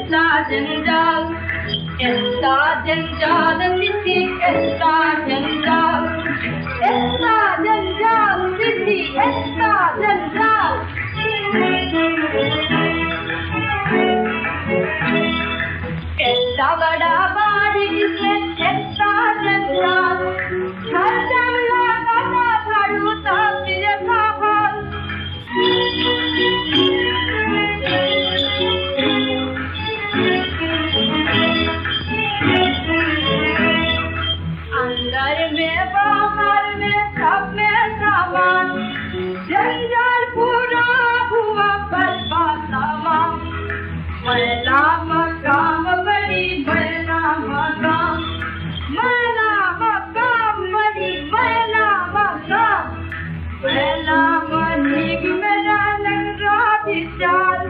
ऐसा जंजाल सिद्धि ऐसा जंजाल सिद्धि ऐसा जंजाल ऐसा बड़ा बारिश में ऐसा जंजाल हर जमला का झाड़ू तापी जैसा हाल अंदर में बाहर में सब में सामान जंजाल पूरा हुआ बर्बाद तमाम मैला मकाम बड़ी मैला मकाम बड़ी मैला मकाम मैला मनीग मेरा लंगरा विचार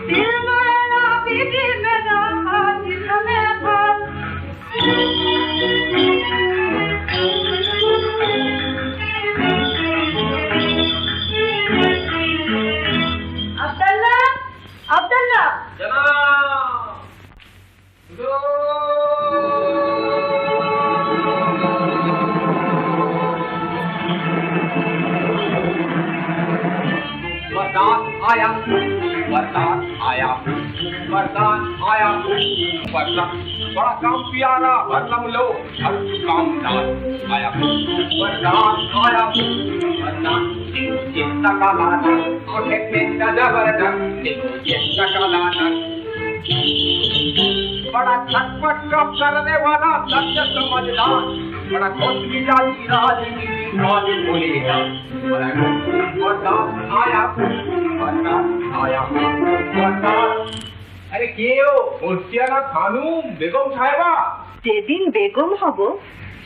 दिल मेरा बीबी मेरा हाजिर में भाल अब्दुल्ला वरदान आया वरदान आया वरदान आया वरदान बड़ा काम प्यारा वरदान लो हर काम दान आया वरदान आया वरदान चिंता का लाना उठे चिंता जबरदस्त चिंता का लाना बड़ा खटपट कब करने वाला सत्य समझदार बड़ा खुश मिजाजी राजी बोलेगा वरदान आया वरदान अरे केও মুর্শিয়ানা খানুম বেগম সাহেবা যেদিন বেগম হব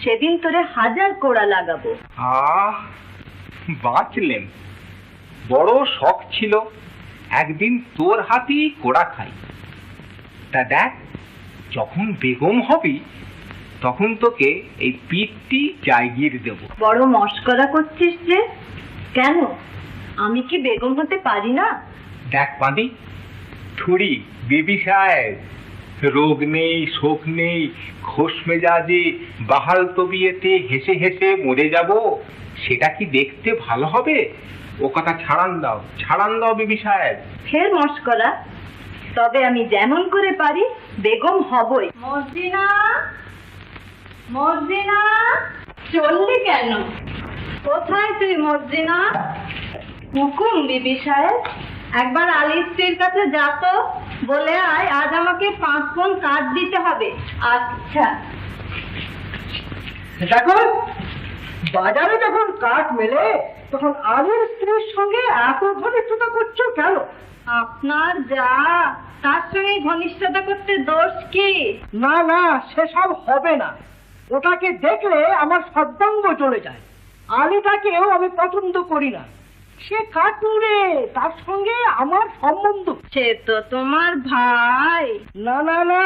সেদিন তোরে হাজার কোড়া লাগাবো বাঁচলেন বড় শখ ছিল একদিন তোর হাতেই কোড়া খাই তা দেখ যখন বেগম হবি তখন তোকে এই পিঠটি জায়গির দেব বড় মস্করা করছিস যে কেন আমি কি বেগম হতে পারি না দেখ পাঁদি থুড়ি বিবি সাহেব রোগ নেই শোক নেই খোশ মেজাজে বাহাল তবিয়েতে হেসে হেসে মরে যাব সেটা কি দেখতে ভালো হবে ও কথা ছাড়ান দাও বিবি সাহেব ফের মস্করা তবে আমি যেমন করে পারি বেগম হবই মর্জিনা চললি কেন কোথায় তুই মর্জিনা হুকুম বিবি সাহেব একবার আলী স্ত্রীর কাছে যা তো বলে আয় আজ আমাকে 5 পণ কাঠ দিতে হবে আচ্ছা দেখো বাজারে যখন কাঠ মেলে তখন আলীর স্ত্রীর সঙ্গে এত ঘনিষ্ঠতা করছো কেন আপনার যা তার সঙ্গে ঘনিষ্ঠতা করতে দোষ কি না না সেসব হবে না ওটাকে দেখলে আমার সর্বাঙ্গ চলে যায় আলীটাকেও আমি পছন্দ করি না সে কাটুরে তার সঙ্গে আমার সম্বন্ধ সে তো তোমার ভাই না না না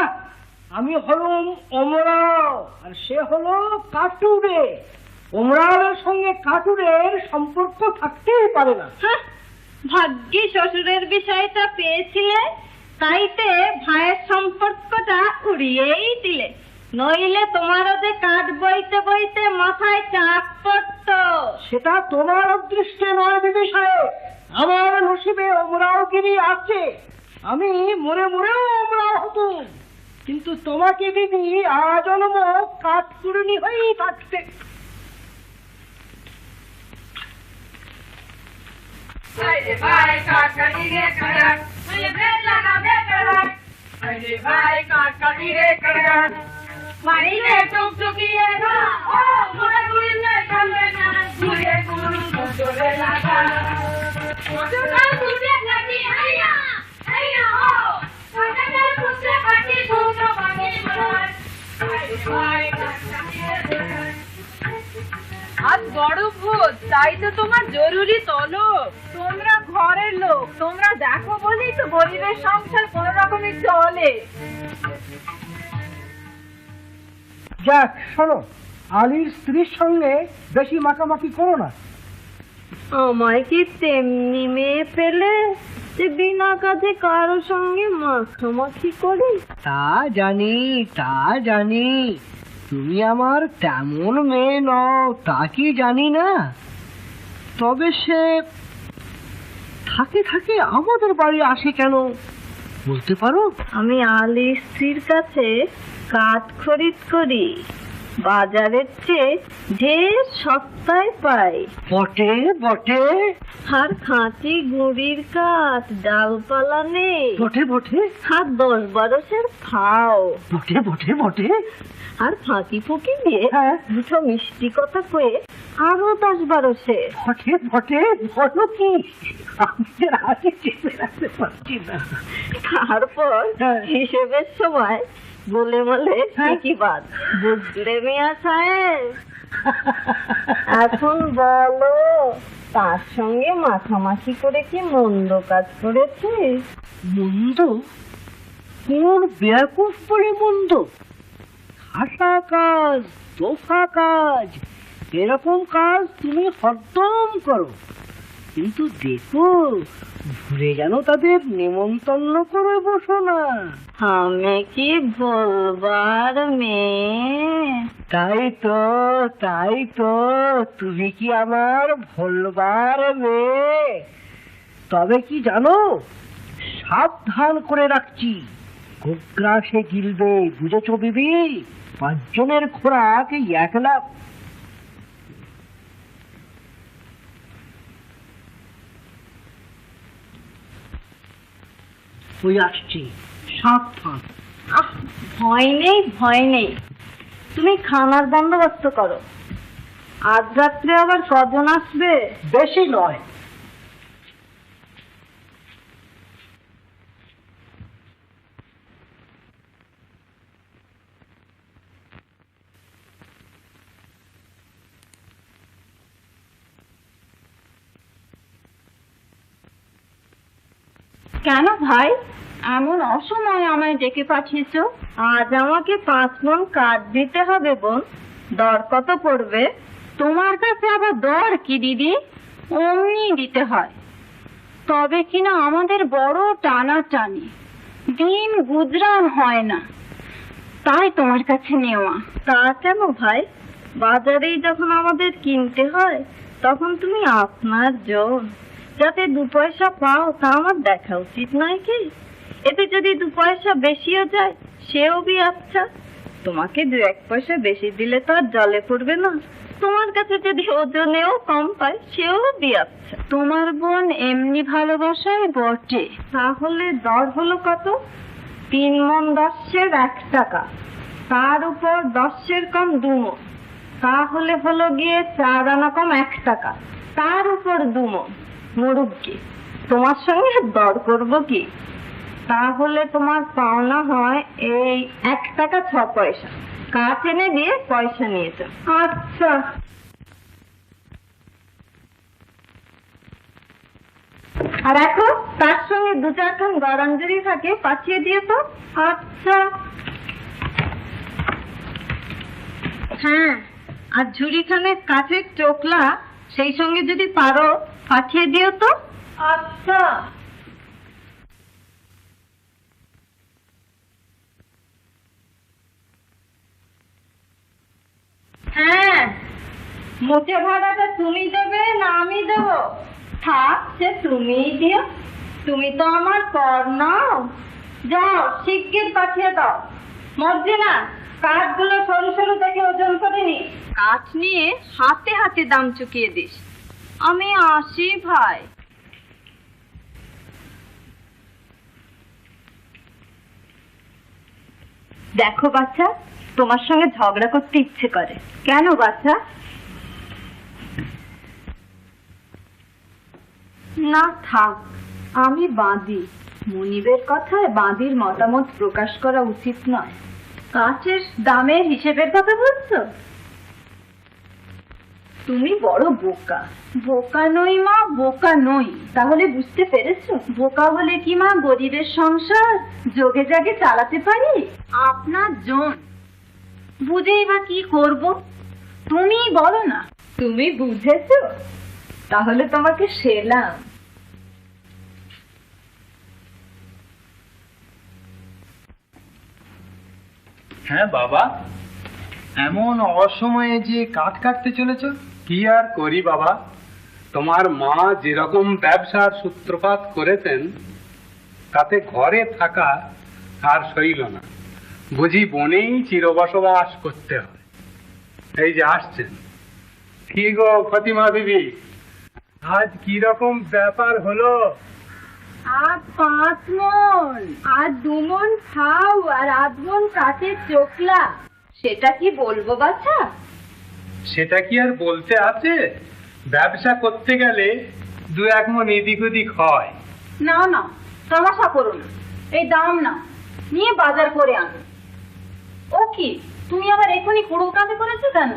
আমি হলাম ওমরাও আর সে হলো কাটুরে ওমরাওয়ের সঙ্গে কাটুরের সম্পর্ক থাকতেই পারে না ভাগ্যি শ্বশুরের বিষয়টা পেয়েছিলে তাইতে ভাইয়ের সম্পর্কটা উড়িয়েই দিলে নইলে তোমারও যে কাঠ বইতে বইতে মাথায় চাপ পড়তো সেটা তোমার অদৃষ্টে নয় বিবি সাহেব আমার নসিবে ওমরাওগিরি আছে আমি মরে মরেও ওমরাও হতুম কিন্তু তোমাকে দিদি আজন্ম কাঠকুড়নি হয়েই থাকতে ভাই কাঠকাটি রে কাঠ ভাই কাঠকাটি রে কাঠ মারিলে টুকটুকিয়ে না ও মোরা গুলিলে কামে না গুলে গুরু চলে লাগা ওটা গুলে লাগি আইয়া ও ওটা কুছে কাটি ছোট বানি মার ভাই কাঠকাটি রে আজ বড় ভোজ তাই তো তোমার জরুরি তলব তোমরা ঘরের লোক তোমরা দেখো বলেই তো গরিবের সংসার কোন রকমের চলে যাক শোনো আলীর স্ত্রীর সঙ্গে বেশি মাখামাখি করো না আমায় কি তেমনি মেয়ে পেলে যে বিনা কাজে কারো সঙ্গে মাখামাখি করি? তা জানি তুমি আমার তেমন মেয়ে নও, তা কি জানি না। তবে সে থাকে থাকে আমাদের বাড়ি আসে কেন বলতে পারো? আমি আলী স্ত্রীর কাছে কাঠ খরিদ করি, বাজারের চেয়ে ঢের সস্তায় পাই। বটে বটে আর খাঁটি গুড়ির কাঠ, ডালপালা নেই। বটে বটে আর 10-12 ফাও। বটে বটে বটে আর ফাঁকি ফুঁকি দিয়ে হ্যাঁ। দুটো মিষ্টি কথা কয়ে আরো 10-12 বটে বটে বলো কি? আমি যে আগে চেপে রাখতে পারছি না। তারপর হ্যাঁ। হিসেবের সময় বলে বলে হ্যাঁ। কি বাদ বুঝলে মিয়া সাহেব? এখন বলো, তার সঙ্গে মাখামাখি করে কি মন্দ কাজ করেছি? মন্দ? কোন বেয়াকুফ বলে মন্দ? খাসা কাজ, তোফা কাজ, এরকম কাজ তুমি হরদম করো, কিন্তু দেখো ভুলে যেন তাদের নিমন্ত্রণ করে বসো না। আমি কি বলবার মেয়ে? তাই তো তুমি কি আমার ভোলবার মেয়ে? তবে কি জানো, সাবধান করে রাখছি, গোগ্রাসে গিলবে, বুঝেছো বিবি? 5 জনের খোরাক একলা। ওই আসছি, সাবধান। ভয় নেই, তুমি খানার বন্দোবস্ত করো। আজ রাত্রে আবার কজন আসবে? বেশি নয়। কেন ভাই, এমন অসময়ে আমায় ডেকে পাঠিয়েছো? আজ আমাকে 5 মণ কাঠ দিতে হবে বোন। দর কত পড়বে? তোমার কাছে আবার দর কি দিদি? অমনি দিতে হয়। তবে কিনা আমাদের বড় টানাটানি, দিন গুজরান হয় না, তাই তোমার কাছে নেওয়া। তা কেন ভাই? বাজারেই যখন আমাদের কিনতে হয়, তখন তুমি আপনার জন, যাতে 2 পয়সা পাও তা আমার দেখা উচিত নয় কি? এতে যদি 2 পয়সা বেশিও যায় সেও বি আচ্ছা। তোমাকে 2-1 পয়সা বেশি দিলে তো আর জলে পড়বে না। তোমার কাছে যদি ওজনেও কম পায় সেও বি আচ্ছা। তোমার বোন এমনি ভালোবাসায় বটে। তাহলে দর হলো কত? 3 মণ 10-এর 1 টাকা, তার উপর 10-এর কম 2 মণ, তাহলে হলো গিয়ে 4 আনা কম 1 টাকা, তার উপর 2 মণ। মুরুব্বি, তোমার সঙ্গে দর করবো কি? তাহলে তোমার পাওনা হয় এই 1 টাকা 6 পয়সা। কাঠ এনে দিয়ে পয়সা নিয়েছো। আচ্ছা। আর এখন তার সঙ্গে 2-4 খান গরম যদি থাকে পাঠিয়ে দিয়ে তো। আচ্ছা। হ্যাঁ, আর ঝুড়িখানে কাঠের চোকলা সেই সঙ্গে যদি পারো পাঠিয়ে দিও তো। আচ্ছা। হ্যাঁ, মোটে ভাড়াটা তুমি দেবে না আমি দেবো? থাক, সে তুমিই দিও, তুমি তো আমার পর নাও। যাও, শিগগির পাঠিয়ে দাও। মর্জিনা, কাঠগুলো সরু সরু দেখে ওজন করে নি। কাঠ নিয়ে হাতে হাতে দাম চুকিয়ে দিস। আমি আসি ভাই। দেখো বাচ্চা, তোমার সঙ্গে ঝগড়া করতে ইচ্ছে করে। কেন বাচ্চা? না থাক, আমি বাঁধি। মনিবের কথায় বাঁধির মতামত প্রকাশ করা উচিত নয়। কাঠের দামের হিসেবের কথা বলছো? তুমি বড় বোকা। বোকা নই মা, বোকা নই। তাহলে বুঝতে পেরেছো? বোকা হলে কি মা গরিবের সংসার যোগে জাগে চালাতে পারি? আপনার জন বুঝেই বা কি করব? তুমি বলো না। তুমি বুঝেছো? তাহলে তোমাকে সেলাম। হ্যাঁ বাবা, এমন অসময়ে যে কাঠ কাটতে চলেছ? কি আর করি বাবা, তোমার মা যেরকম ব্যবসার সূত্রপাত করেছেন তাতে ঘরে থাকা আর সইল না, বুঝি বনেই চিরবসবাস করতে হয়। এই যে আসছেন। কি গো ফতিমা বিবি, আজ কি রকম ব্যাপার হলো? আর 5 মণ, আর 2 মণ খাও, আর 8 মণ কাঠের চোখলা। সেটা কি বলবো বাছা? সেটা কি আর বলতে আছে? ব্যবসা করতে গেলে 2-1 মণ এদিক ওদিক হয়। না না, তামাশা করো না, এই দাম না নিয়ে বাজার করে আনো। ও কি, তুমি আবার এখনই কুড়ুল কাঁধে করেছো কেন?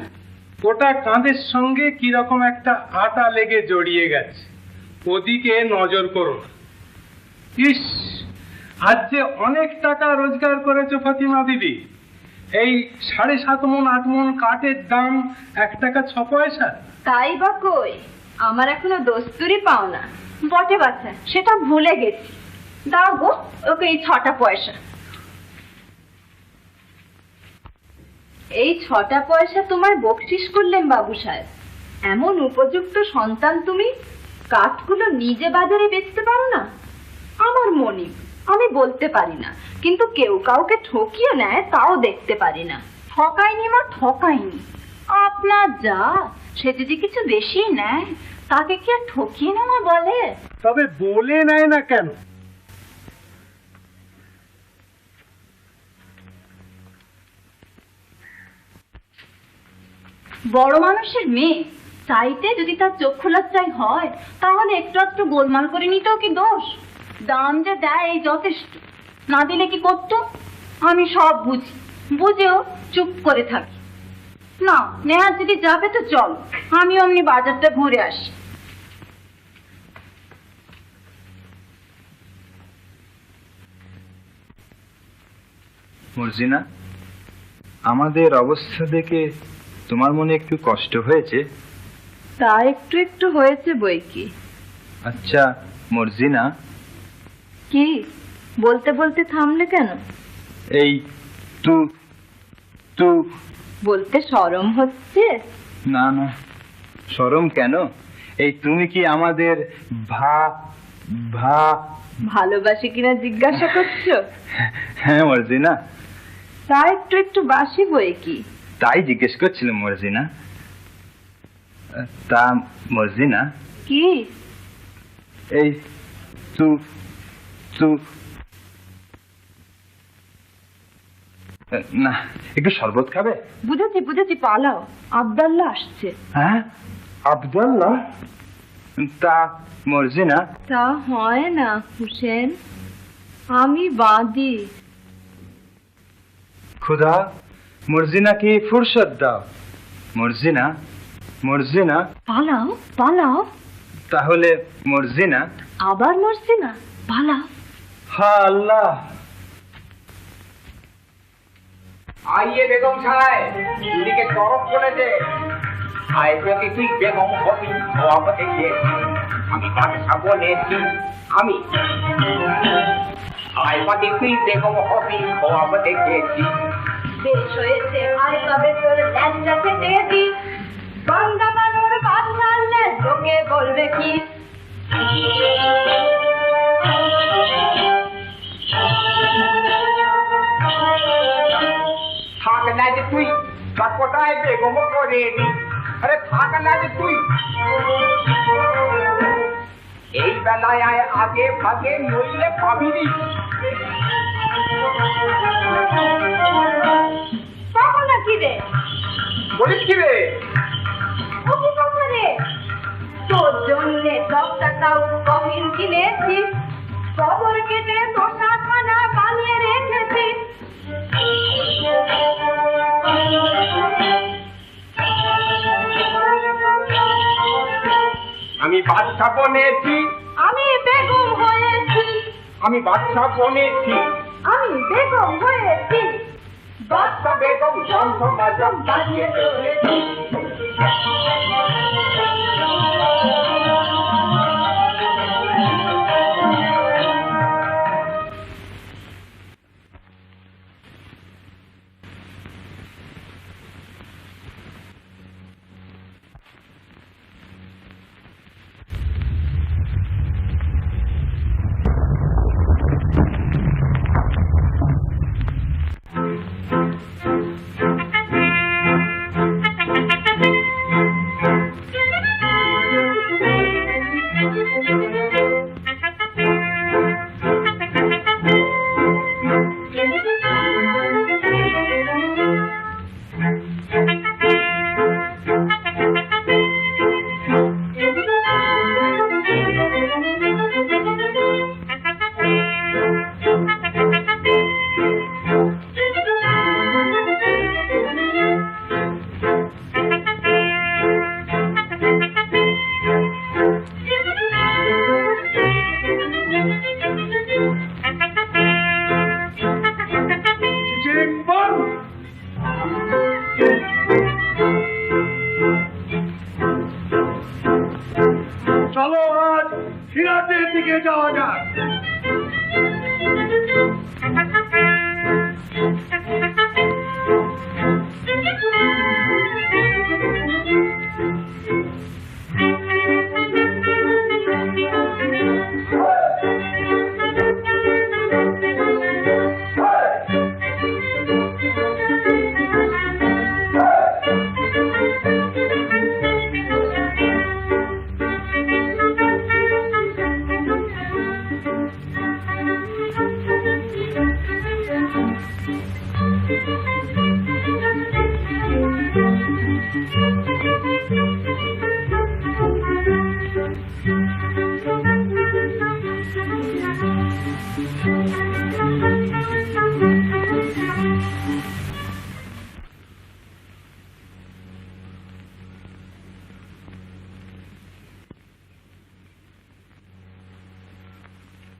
ওটা কাঁধের সঙ্গে কি রকম একটা আটা লেগে জড়িয়ে গেছে, ওদিকে নজর করো না। ইস, আজ যে অনেক টাকা রোজগার করেছো ফাতিমা বিবি। এই 7.5 মণ 8 মণ কাঠের দাম 1 টাকা 6 পয়সা। তাই বা কই, আমার এখনো দস্তুরি পাও না। বটে বাচ্চা, সেটা ভুলে গেছি। দাও গো ওকে এই 6টা পয়সা। এই 6টা পয়সা তোমার বকশিস করলেন বাবু সাহেব। এমন উপযুক্ত সন্তান তুমি, কাঠগুলো নিজে বাজারে বেচতে পারো না? আমার মনি, আমি বলতে পারি না, কিন্তু কেউ কাউকে ঠকিয়ে নেয় তাও দেখতে পারি না। ঠকাইনি মা, ঠকাইনি। আপনার যা, সে যদি কিছু বেশি নেয় তাকে কি আর ঠকিয়ে নেওয়া বলে? তবে বলে নেয় না কেন? বড় মানুষের মেয়ে, চাইতে যদি তার চক্ষু লজ্জাই হয় তাহলে একটু একটু গোলমাল করে নিতেও কি দোষ? দাম যে দেয় এই যথেষ্ট, না দিলে কি করতো? আমি সব বুঝি, বুঝেও চুপ করে থাকি। না নেহাত যদি যাবে তো চল, আমি অমনি বাজারটা ঘুরে আসি। মর্জিনা, আমাদের অবস্থা দেখে তোমার মনে একটু কষ্ট হয়েছে? তা একটু একটু হয়েছে বই কি। আচ্ছা মর্জিনা, কি বলতে বলতে থামলে কেন? এই তু তু বলতে শরম হচ্ছে? না না, শরম কেন? এই তুমি কি আমাদের ভালোবাসি কিনা জিজ্ঞাসা করছো? হ্যাঁ মর্জিনা। তা একটু একটু বাসি বই কি। তাই জিজ্ঞেস করছিলাম মর্জিনা। তা মর্জিনা, কি? এই তু তু না, একটু শরবত খাবে? বুঝেছি বুঝেছি, পালাও, আব্দাল্লাহ আসছে। হ্যাঁ আব্দুল্লাহ? তা মর্জিনা। তা হয় না হুসেন, আমি বাঁধি। খুদা, মর্জিনাকে ফুরসত দাও। মর্জিনা, মর্জিনা। পালাও পালাও। তাহলে মর্জিনা। আবার মরছি না, পালাও। হা আল্লাহ। आइए बेगम साहब, দিকে তরফ করেছে। আয় প্রতি তুই বেগম হবি খাওয়াবো দেখে। আমি বাদশা বলেছি, আমি আয় প্রতি তুই বেগম হবি খাওয়াবো দেখেছি। বেশ হয়েছে, আয় তবে তোর ল্যাংটা কেটে দি। বান্দা বানুর বাদশা আল্লাহ তোকে বলবে কি? থাক না যে তুই চটপটায় বেগম করে দি। আরে থাক না যে তুই এই বেলায় আয় আগে ভাগে, নইলে পাবি নি। কখন কি রে? বলিস কি রে? ও কি কথা রে? তোর জন্যে 10 টাকাও কফিন কিনেছি, কবর কেটে তোষাখানা বানিয়ে রেখেছি। আমি বাদশা বনেছি, আমি বেগম হয়েছি, আমি বাদশা বনেছি। আমি বেগম হয়েছি, বাদশা বেগম জমজমাজম বাজিয়ে চলেছি।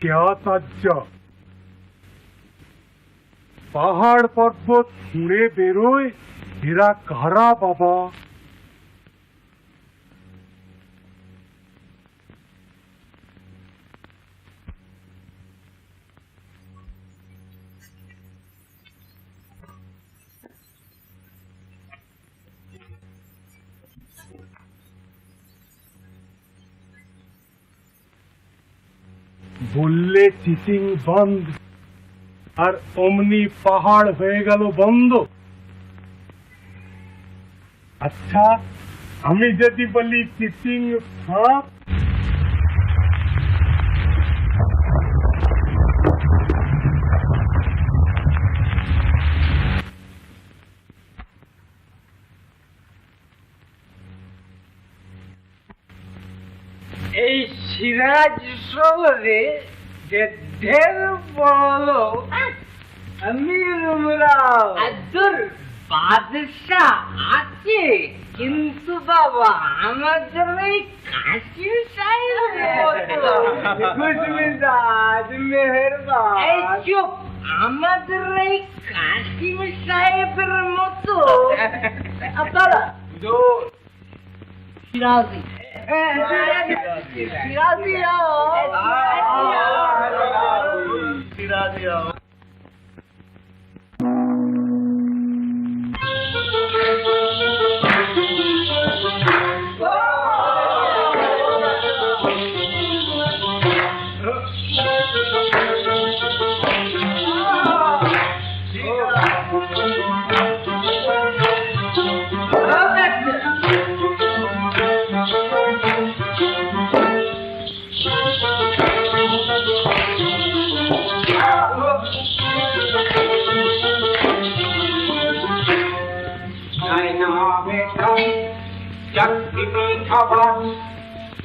क्या তাজ্জা পাহাড় পর্বত ছুঁড়ে বেরোয়, এরা কারা বাবা? বললে চিটিং বন্ধ, আর অমনি পাহাড় হয়ে গেল বন্ধ। আচ্ছা, আমি যদি বলি চিটিং ফাঁক, এই সিরাজ শহরে যে ঢের বড় আমির উমরাও আদর বাদশাহ আছে, কিন্তু বাবা আমাদের এই কাশিম সাহেব মেহেরবান, এই চুপ, আমাদের এই কাশিম সাহেবের মতো আপনারা সিরাজি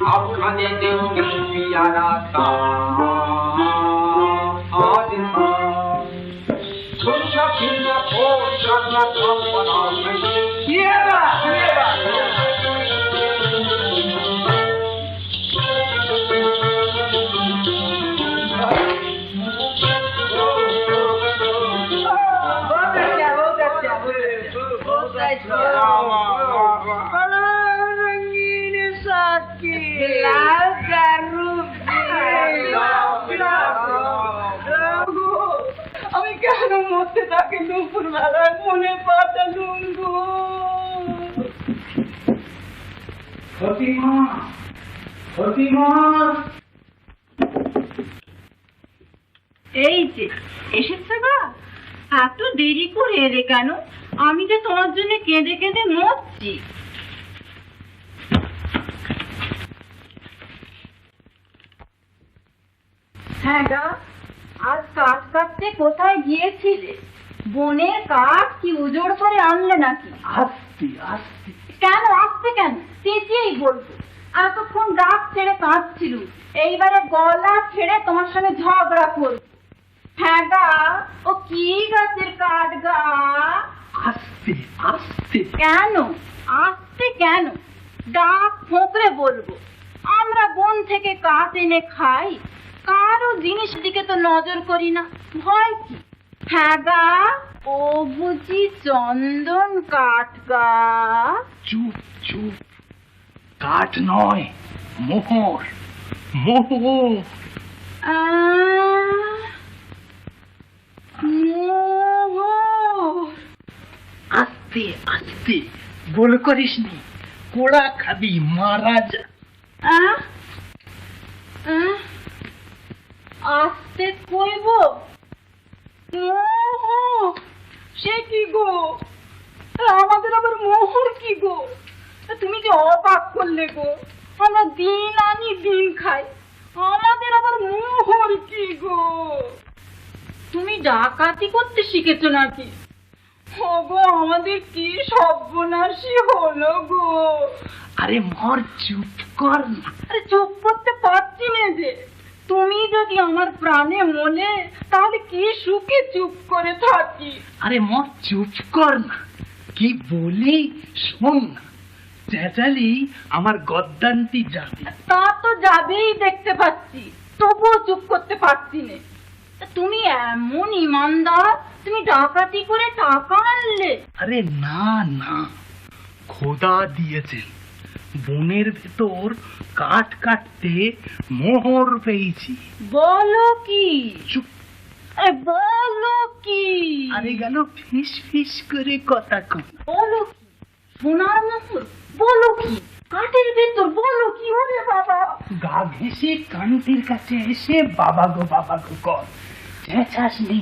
आपखाने देंगे प्यारा सा आज सुनना फिरना और करना काम बना আমি কেন মরতে থাকি দুপুর বেলায় মনে পাঠালুম গো। এই যে এসেছে গা, এত দেরি করে এলে কেন? আমি যে তোমার জন্য কেঁদে কেঁদে মরছি। হ্যাঁ গা, আজ কাঠ কাটতে কোথায় গিয়েছিলে? বনের কাঠ কি উজোড় করে আনলে নাকি? আস্তে আস্তে কেন আসতে, কেন চেঁচিয়েই বলবো। এতক্ষণ ডাক ছেড়ে কাঁদছিল, এইবারে গলা ছেড়ে তোমার সঙ্গে ঝগড়া করবো। হ্যাঁ গা, ও কি গাছের কাঠ গা? আস্তে আস্তে কেন আসতে, কেন ডাক ফোঁকরে বলবো? আমরা বন থেকে কাঠ এনে খাই, কারো জিনিস দিকে তো নজর করি না, ভয় কি? হ্যাঁ গা, ও বুঝি চন্দন কাঠ গা? চুপ চুপ, কাঠ নয়, মোহর মোহর। মোহর। আস্তে আস্তে, গোল করিস নি, কোড়া খাবি, মারা যা। আসতে কইব? মোহর সে কি গো? আমাদের আবার মোহর কি গো? তুমি যে অবাক করলে গো, আমরা দিন আনি দিন খাই, আমাদের আবার মোহর কি গো? তুমি ডাকাতি করতে শিখেছো নাকি? ওগো আমাদের কি সর্বনাশী হলো গো। আরে মর, চুপ কর না। আরে চুপ করতে পারছি না যে। তুমি যদি আমার প্রাণে মনে, তাহলে কি সুখে চুপ করে থাকি। আরে মর, চুপ কর না। কি বলি শোন না, চেঁচালি আমার গদ্দানটি যাবে। তা তো যাবেই দেখতে পাচ্ছি, তবুও চুপ করতে পারছি না। তুমি এমন ইমানদার, তুমি ডাকাতি করে টাকা আনলে? আরে না না, খোদা দিয়েছেন। বনের ভেতর কাঠ কাটতে মোহর পেয়েছি। বলো কি? চুপ। আরে বলো কি? আরে গেল ফিস ফিস করে কথা কন। বলো কি? সোনার মোহর? বলো কি? কাঠের ভেতর? বলো কি? ওরে বাবা! গা ঘেঁষে কান্তির কাছে এসে বাবা গো কর। চেঁচাস নি,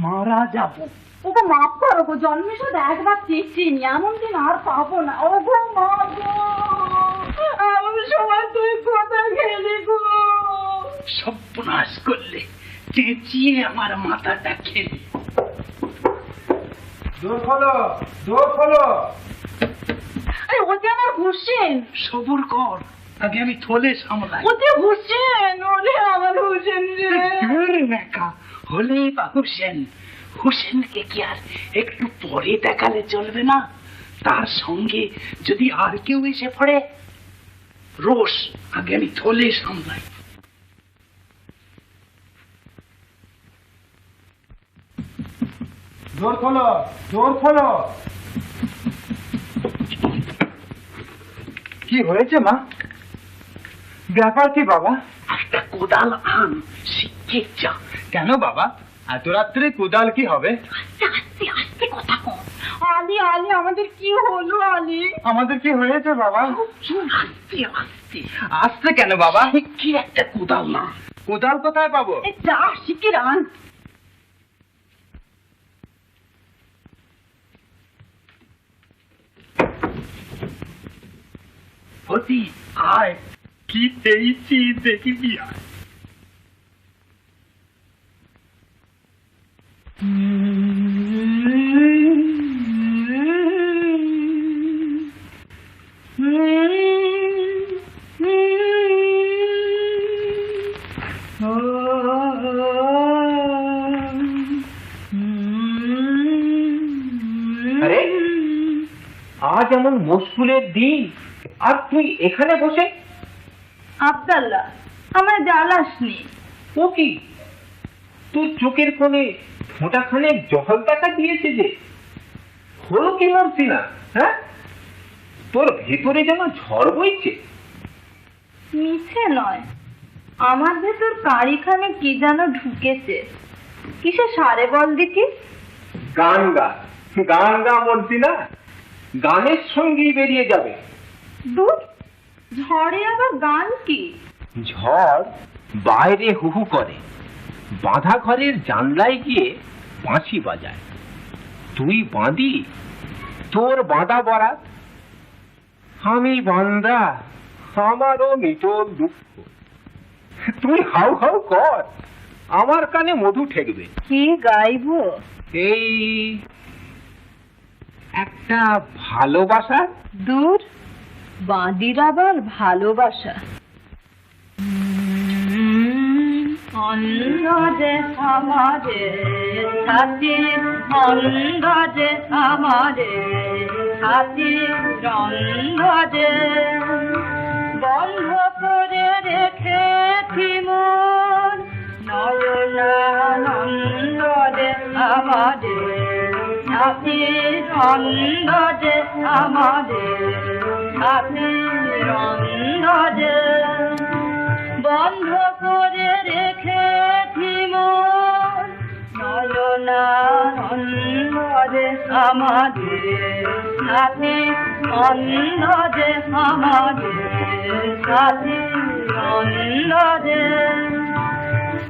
মারা যাবো। ওগো মাফ করো গো, জন্মে শুধু একবার চেয়েছিনি, এমন দিন আর পাবো না। ওগো মা গো, আমার সময় তুই কোথায় গেলি গো? সর্বনাশ করলে, চেঁচিয়ে আমার মাথাটা খেলি। দোর খোলো, দোর খোলো। আরে ও যে আমার হোসেন। সবুর কর, আগে আমি থলে সামলাই। ও যে হোসেন, ওরে আমার হোসেন রে। নেকা হলেই বা হোসেন। হোসেনকে কি আর একটু পরে দেখালে চলবে না? তার সঙ্গে যদি আর কেউ এসে পড়ে। রোষ, আগে আমি থলে সামলাই। দোর খোলো, দোর খোলো। কি হয়েছে মা? ব্যাপার কি বাবা? একটা কোদাল আন, শিখে যা। কেন বাবা, এত রাত্রে কোদাল কি হবে? আস্তে আস্তে কথা কর। আলি আলি, আমাদের কি হলো আলি? আমাদের কি হয়েছে বাবা? আস্তে আস্তে। আসছে কেন বাবা? কি একটা কোদাল না। কোদাল কোথায় পাবো? যা শিখে আন। অতি আয়, কি পেয়েছি দেখবি আয়। আরে আজ এমন মুশকিলের দিন, আর তুই এখানে বসে? আব্দাল্লাহ, আমার জ্বালাসনি। ও কি, তোর চোখের কোণে ফোঁটাখানে জল দেখা দিয়েছে যে? হলো কি মরছি না? হ্যাঁ, তোর ভেতরে যেন ঝড় বইছে। মিছে নয়, আমার ভেতর কারিখানে কি যেন ঢুকেছে। কিসে সারে বল দেখি? গান গা, গান গা মরছি না, গানের সঙ্গেই বেরিয়ে যাবে। দূর, ঝড়ে আবার গান কি? ঝড় বাইরে হু হু করে, বাঁধা ঘরের জানলায় গিয়ে বাঁশি বাজায়। তুই বাঁধি, তোর বাঁধা বরাত। আমি বান্দা, আমারও নিটোল দুঃখ। তুই হাউ হাউ কর, আমার কানে মধু ঠেকবে। কি গাইবো? এই একটা ভালোবাসা। দূর, বাঁদির আবার ভালোবাসা। অন্ধ যে আমাদের সাথী, অন্ধ যে আমাদের সাথী, অন্ধ যে বন্ধ করে রেখেছি মন, নয়নানন্দ যে আমাদের সাথী, অন্ধ যে আমাদের সাথী, অন্ধ যে বন্ধ করে রেখেছি মন, নয়নানন্দ যে আমাদের সাথী, অন্ধ যে আমাদের সাথী, অন্ধ যে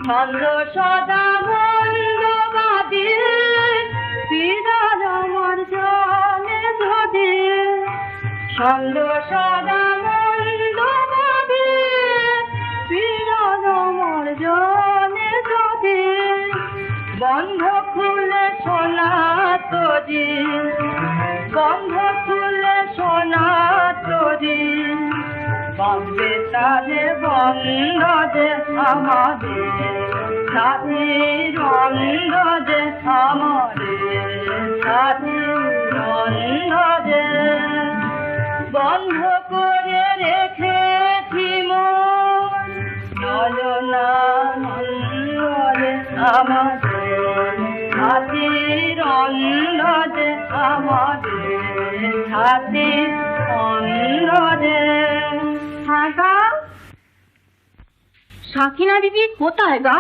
ছন্দ সদা মন্দবাদী, পিরার আমার জানে যদি, ছন্দ সদা মন্দবাদী, পিরার আমার জানে যদি, বন্ধ তরি বন্ধ খুলে সোনা তরি বম্বে তাদের বন্ধ দে আমাদের সাথী বন্ধ দে আমাদের সাথী বন্ধ দে বন্ধ করে রেখেছি মন নয়না নন্দে আমাদের হাতির অন্ধে আমাদের হাতির অন্ধে। হ্যাঁ গা, সাকিনা দিদি কোথায় গা?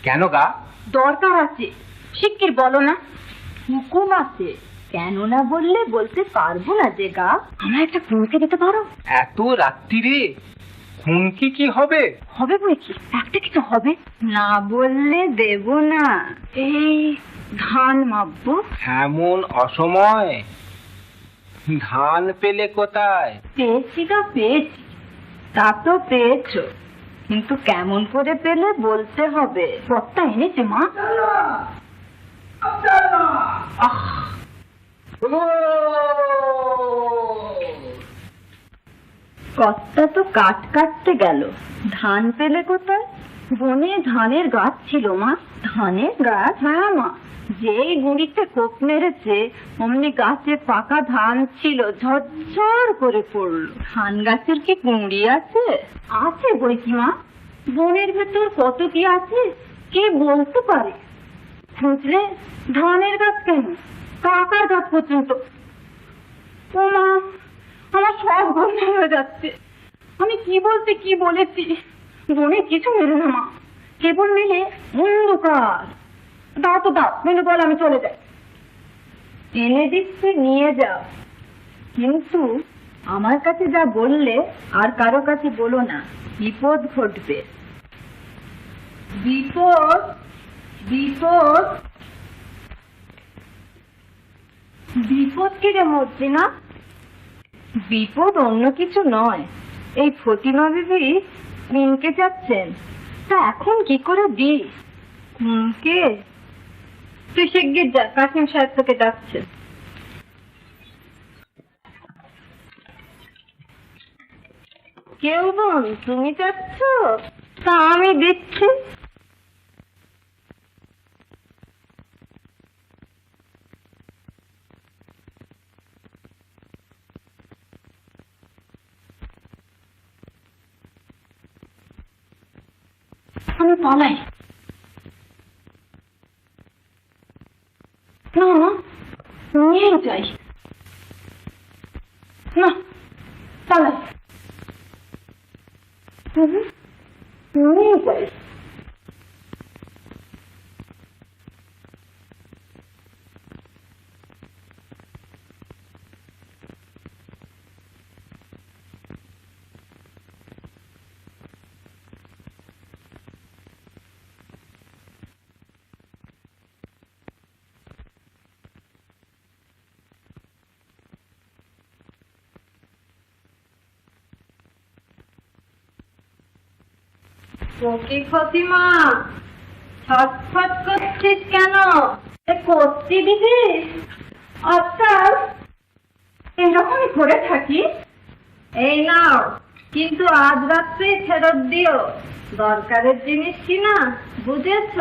কেন গা? দরকার আছে, শিগগির বলো না। হুকুম আছে, কেন না বললে বলতে পারবো না যে গা। আমার একটা খুনকে দিতে পারো? এত রাত্রিরে খুনকি কি হবে? হবে বলে কি, একটা কিছু হবে না বললে দেব না। এই ধান মাপবো। এমন অসময় ধান পেলে কোথায়? পেয়েছি গা পেয়েছি, তা তো পেয়েছো, কিন্তু কেমন করে পেলে বলতে হবে। কর্তা এনেছে মা? কর্তা তো কাঠ কাটতে গেল, ধান পেলে কোথায়? বনে ধানের গাছ ছিল মা। ধানের গাছ? হ্যাঁ মা, যেই গুঁড়িতে কোপ মেরেছে অমনি গাছে পাকা ধান ছিল, ঝরঝর করে পড়লো। ধান গাছের কি গুঁড়ি আছে? আছে বই কি মা, বনের ভেতর কত কি আছে কে বলতে পারে। খুঁজলে ধানের গাছ কেন, পাকার গাছ পর্যন্ত। ও মা, আমার সব বন্ধ হয়ে যাচ্ছে। আমি কি বলতে কি বলেছি, বনে কিছু মেলে না মা, কেবল মেলে অন্ধকার। দাও তো দাও, মেলে বল আমি চলে যাই। এনে দিচ্ছি, নিয়ে যাও, কিন্তু আমার কাছে যা বললে আর কারো কাছে বলো না, বিপদ ঘটবে। বিপদ? বিপদ? বিপদ কি রে মরছি না? বিপদ অন্য কিছু নয়, এই ফতিমা বিবি মিনকে যাচ্ছেন, তা এখন কি করে দি? কে? তুই শিগগির যা, কাসিম সাহেব তোকে যাচ্ছে। কেউ বোন, তুমি যাচ্ছ? তা আমি দিচ্ছি। আমি পালাই না, না নিয়ে যাই না, পালাই নিয়ে যাই। ফতিমা, ছটফট করছিস কেন? করছি দিদি, আচ্ছা এরকমই করে থাকি। এই নাও, কিন্তু আজ রাত্রে ফেরত দিও, দরকারের জিনিস কিনা, বুঝেছ?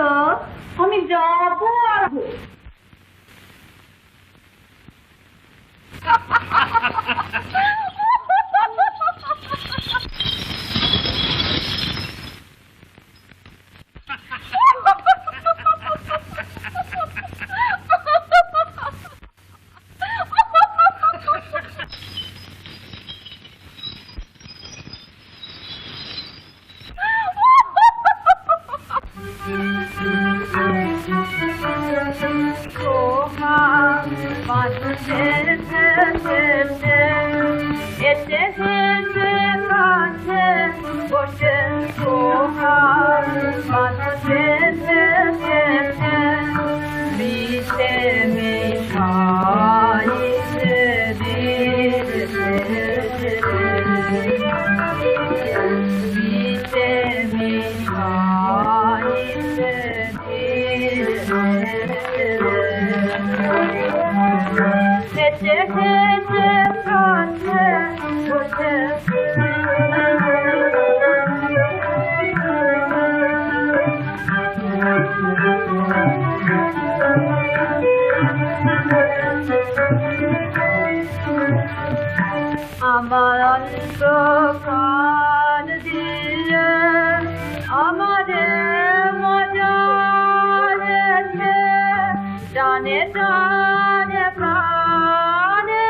আমি যাবো আর হেঁটে হেঁটে কাছে বসে আমার অন্তকাল দিয়ে আমারে মজা রেখে টানে টানে প্রাণে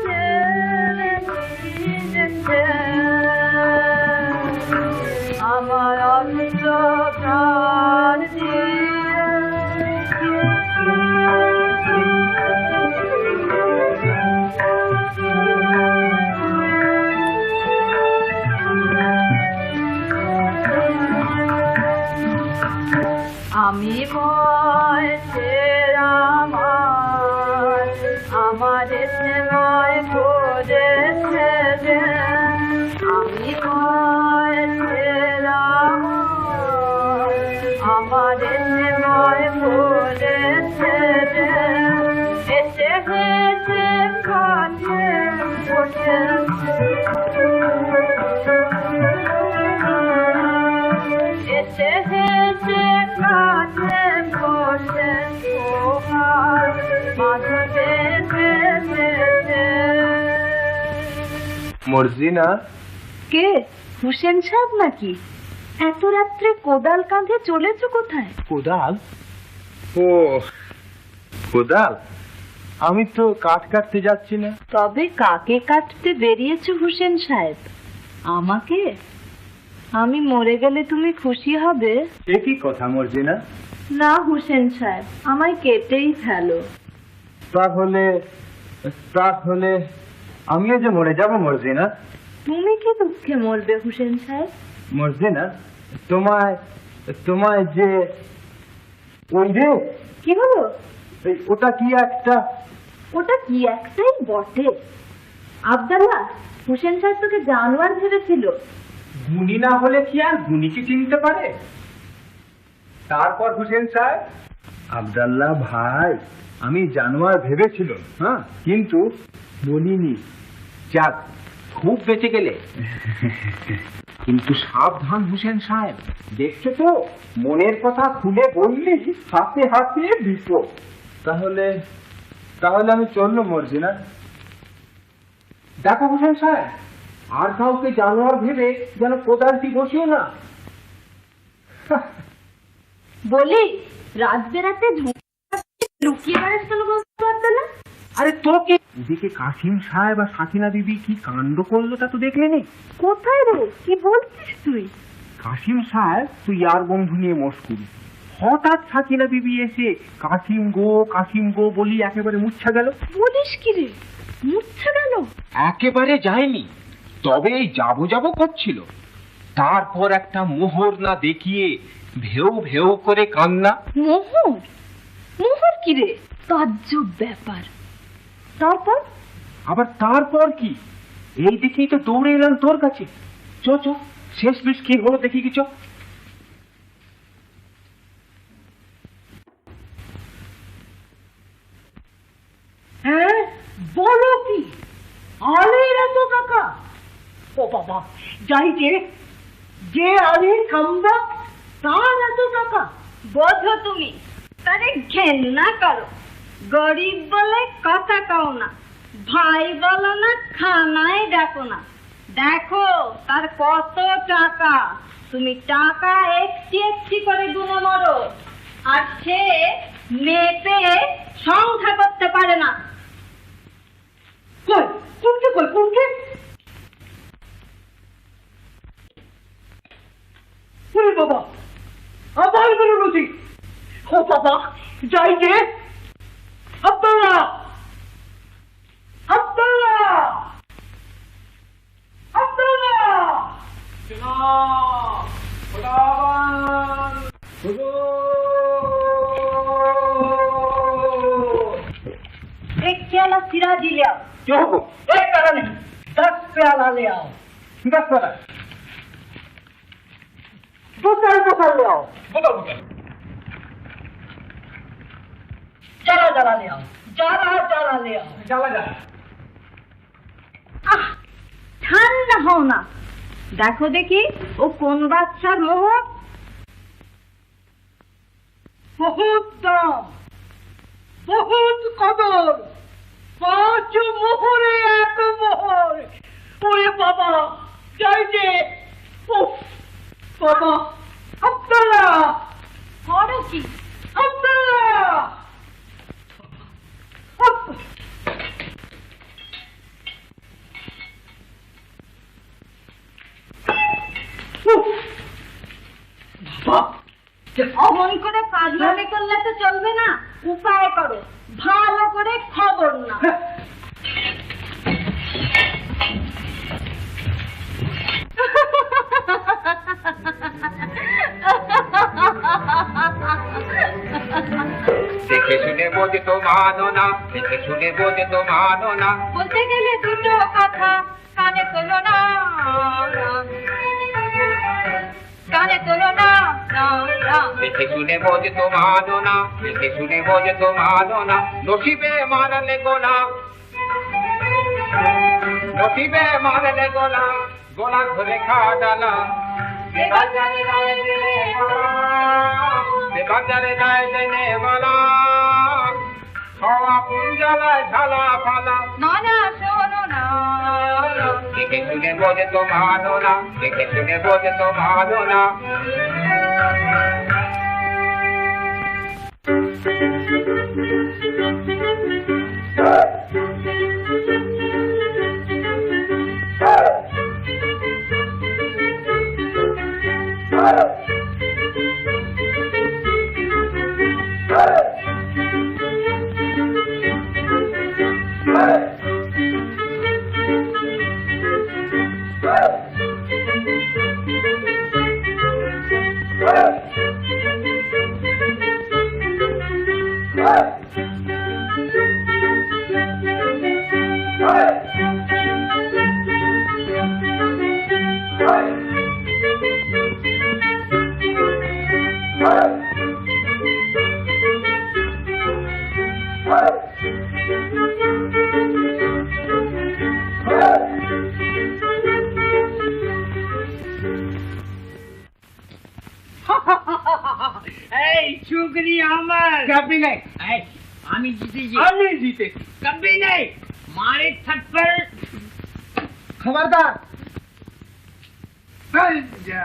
ছেড়ে দিয়েছে। আমার অন্তকাল দিয়ে আমি ময় আমাদের ময় করেছে যে আমি ময় আমাদের ময় করেছে যে এসে হেসে কাছে বসে এসে হেসে কাছে বসে তোমার মাঝে মর্জিনা, কে? হোসেন সাহেব নাকি? এত রাত্রে কোদাল কাঁধে চলেছো কোথায়? কোদাল? ও কোদাল, আমি তো কাঠ কাটতে যাচ্ছি না। তবে কাকে কাটতে বেরিয়েছো হোসেন সাহেব? আমাকে? আমি মরে গেলে তুমি খুশি হবে? এ কি কথা মর্জিনা? না হোসেন সাহেব, আমায় কেটেই ফেলো। তাহলে আমিও যে মরে যাব মর্জিনা। তুমি কি দুঃখে মরবে হোসেন সাহেব? মর্জিনা, তোমায় যে ওই রে, কি হলো? ওটা কি একটা? ওটা কি একটাই বটে। আব্দাল্লাহ, হোসেন সাহেব তোকে জানোয়ার ভেবেছিল। গুণী না হলে কি আর গুণীকে চিনতে পারে? তারপর হোসেন সাহেব, আব্দাল্লাহ ভাই, আমি জানোয়ার ভেবেছিল, হ্যাঁ, কিন্তু বলিনি। যাক, খুব বেঁচে গেলে। কিন্তু সাবধান হোসেন সাহেব, দেখছো তো মনের কথা খুলে বললি হাতে হাতে বিপদ। তাহলে আমি চললো মর্জিনা। দেখো হোসেন সাহেব, আর কাউকে জানোয়ার ভেবে যেন কোদালটি বসিও না। বলি, রাত বেরাতে লুকিয়ে বেড়াস কেন বলতে পারতো না? আরে তো কি, এদিকে কাসিম সাহেব আর সাকিনা বিবি কি কাণ্ড করলো তা তো দেখলেনি? কোথায় রে? কি বলছিস তুই? কাসিম সাহেব তুই আর বন্ধু নিয়ে মস্কুল, হঠাৎ সাকিনা বিবি এসে কাসিম গো বলি একেবারে মুচ্ছা গেল। বলিস কি রে? মুচ্ছা গেল? একেবারে যায়নি, তবে এই যাবো করছিল। তারপর একটা মোহর না দেখিয়ে ভেউ ভেউ করে কান্না। মোহর? মোহর কি রে? তাজ্জব ব্যাপার। তারপর কি? এই দেখেই তো দৌড়ে এলাম তোর কাছে। চ শেষ বেশ কি হলো দেখি কি। হ্যাঁ, বলো কি? আলীর এত টাকা? ও বাবা, যাই যে আলীর খাম্বা, তার এত টাকা? বোঝো তুমি, তারে ঘেন্না করো। গরিব বলে কথা কও না, ভাই বলো না, খানায় ডাকো না। দেখো তার কত টাকা, তুমি টাকা একটি একটি করে গুনে মরো, আর সে মেপে সংখ্যা করতে পারে না। কোনকে? বাবা, আবার বেরোলো জি। ও বাবা, যাই আব্দুল্লাহ! एक प्याला सिराजी ले आओ। जो हो, एक प्याला नहीं, 10 प्याला ले आओ। 10 वाला बोतल ले आओ। बोतल জ্বালা জ্বালা ले आओ, জ্বালা জ্বালা ले आओ। জ্বালা জ্বালা। আহ, ঠান্ডা হও না, দেখো দেখি ও কোন বাচ্চার মোহর। বহুত দাম, বহুত কদর, 5 মোহরে 1 মোহর। ওরে বাবা, যাই যে, উফ, বাবা, আব্দুল্লাহ, করো কি? আব্দুল্লাহ, অমন করে পাগলামি করলে তো চলবে না, উপায় করো, ভালো করে খবর না। দেখে শুনে বোঝে তো মানো না, দেখে শুনে বোঝে তো মানো না। বলতে গেলে দুটো কথা কানে তোলো না, কানে তোলো না, না, না। দেখে শুনে বোঝে তো মানো না, দেখে শুনে বোঝে তো মানো না। নসিবে মারলে গোলা, নসিবে মারলে গোলা, গোলা ধরে খা ডালা। দেবাজারে গায়ে দেনে বালা, দেবাজারে গায়ে দেনে বালা। খাওয়া পুঞ্জালায় ঝালা ফালা। না না শোনো না, দেখে শুনে বোঝে তো মানো না, দেখে শুনে বোঝে তো মানো না। এই চুগলি আমার कभी नहीं, আমি জিতেছি, আমি জিতেছি। কবি নেই, মারে থাপ্পড়, খবরদার। যা।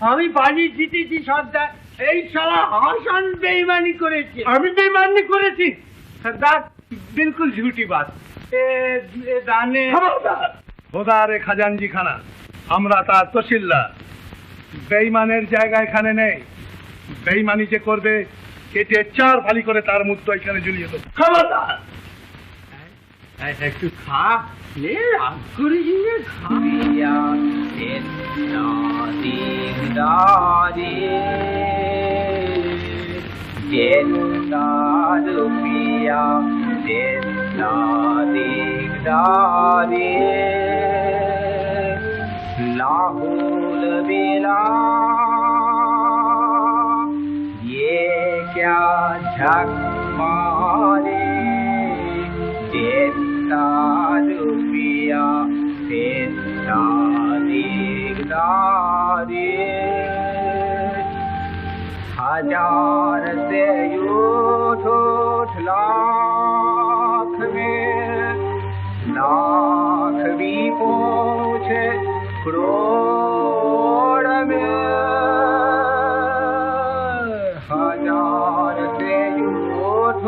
আমি বাজি জিতেছি সর্দার, এই শালা হাসান বেঈমানি করেছে। আমি বেईमानी করেছি सरदार? बिल्कुल झूठी बात। এ দানে খোদারে খাজানজি খানা, আমরা তার তহসিলদার। বেঈমানের জায়গা এখানে নেই। বেঈমানি যে করবে কেটে 4 ফালি করে তার মুখ তো এখানে ঝুলিয়ে দেবো। খবরদার! একটু খা, নে রাগ করিস নে, খা। लाहुल बेला ये क्या झक मारे, देता रुपया देता दिगदारे। 1000 से उठ लाख में, लाख भी पहुँचे करोड़ में। 1000 से उठ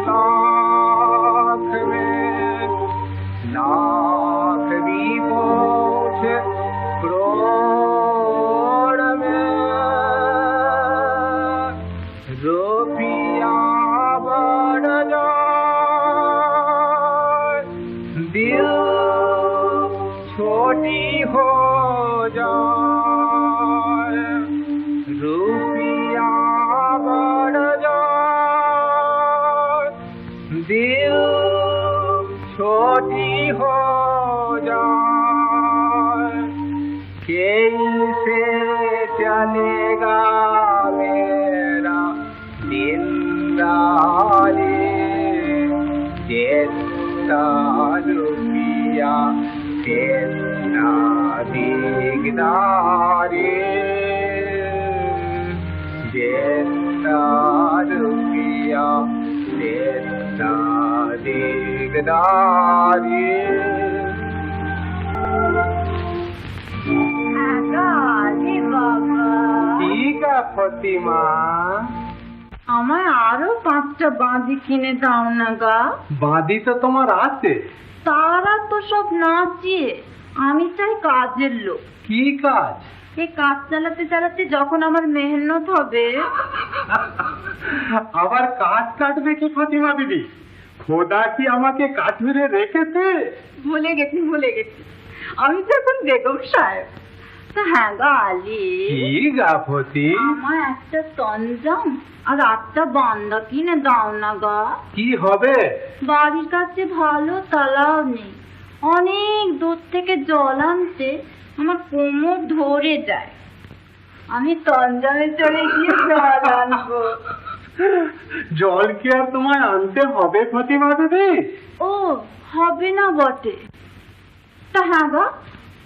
लाख में, लाख भी पहुँचे करोड़ में। रुपया बढ़ जाए, दिल छोटी हो जाए। रुपया बढ़ जाए, दिल छोटी हो जाए कैसे चलेगा मेरा जिंदगी जितना रुपया जितना दिगदारी जितना रुपया जितना दिगदारी ঠিক আছে ফতিমা আমায় আরো 5টা বাঁধি কিনে দাও না গা। বাঁধি তো তোমার আছে। তারা তো সব নাচিয়ে, আমি চাই কাজের লোক। কি কাজ? এই কাজ চালাতে চালাতে যখন আমার মেহনত হবে। আবার কাজ কাটবে কি ফতিমা দিদি? খোদা কি আমাকে কাঠুরে রেখেছে? ভুলে গেছি আমি তো এখন বেগম সাহেব। তা হ্যাঁ গা আলী, কি গা ফতি? আমার একটা তঞ্জাম আর 8টা বান্দা কিনে দাও না গা। কি হবে? বাড়ির কাছে ভালো তালাও নেই, অনেক দূর থেকে জল আনতে আমার কোমর ধরে যায়। আমি তঞ্জামে চলে গিয়ে জল আনবো। জল কি আর তোমায় আনতে হবে ফতিমা দিদি? ও হবে না বটে। তা হ্যাঁ গা,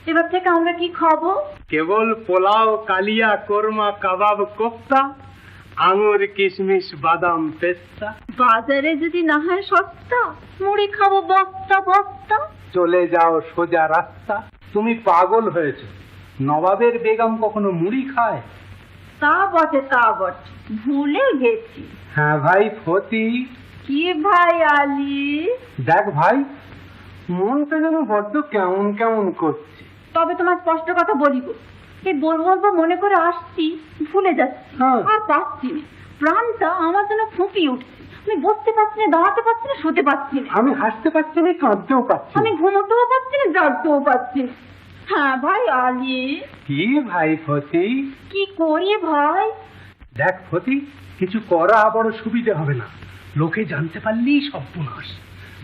এবার থেকে আমরা কি খাবো? কেবল পোলাও, কালিয়া, কোরমা, কাবাব, কোফতা, আঙুর, কিশমিশ, বাদাম, পেস্তা। বাজারে যদি না হয় সস্তা, মুড়ি খাবো বস্তা বস্তা। চলে যাও সোজা রাস্তা। তুমি পাগল হয়েছ? নবাবের বেগম কখনো মুড়ি খায়? তা বটে ভুলে গেছি। হ্যাঁ ভাই ফতি। কি ভাই আলী? দেখ ভাই, মনটা যেন বড্ড কেমন কেমন করছে। তবে তোমার স্পষ্ট কথা বলিব, এই বলবো মনে করে আসছি, ভুলে যাচ্ছি আর পাচ্ছি না। প্রাণটা আমার যেন ফুঁপিয়ে উঠছে। আমি বসতে পারছি না, দাঁড়াতে পারছি না, শুতে পারছি না। আমি হাসতে পারছি না, কাঁদতেও পারছি না। আমি ঘুমোতেও পারছি না, জাগতেও পারছি না। হ্যাঁ ভাই আলী। কি ভাই ফতি? কি করি ভাই? দেখ ফতি, কিছু করা বড় সুবিধে হবে না। লোকে জানতে পারলেই সর্বনাশ।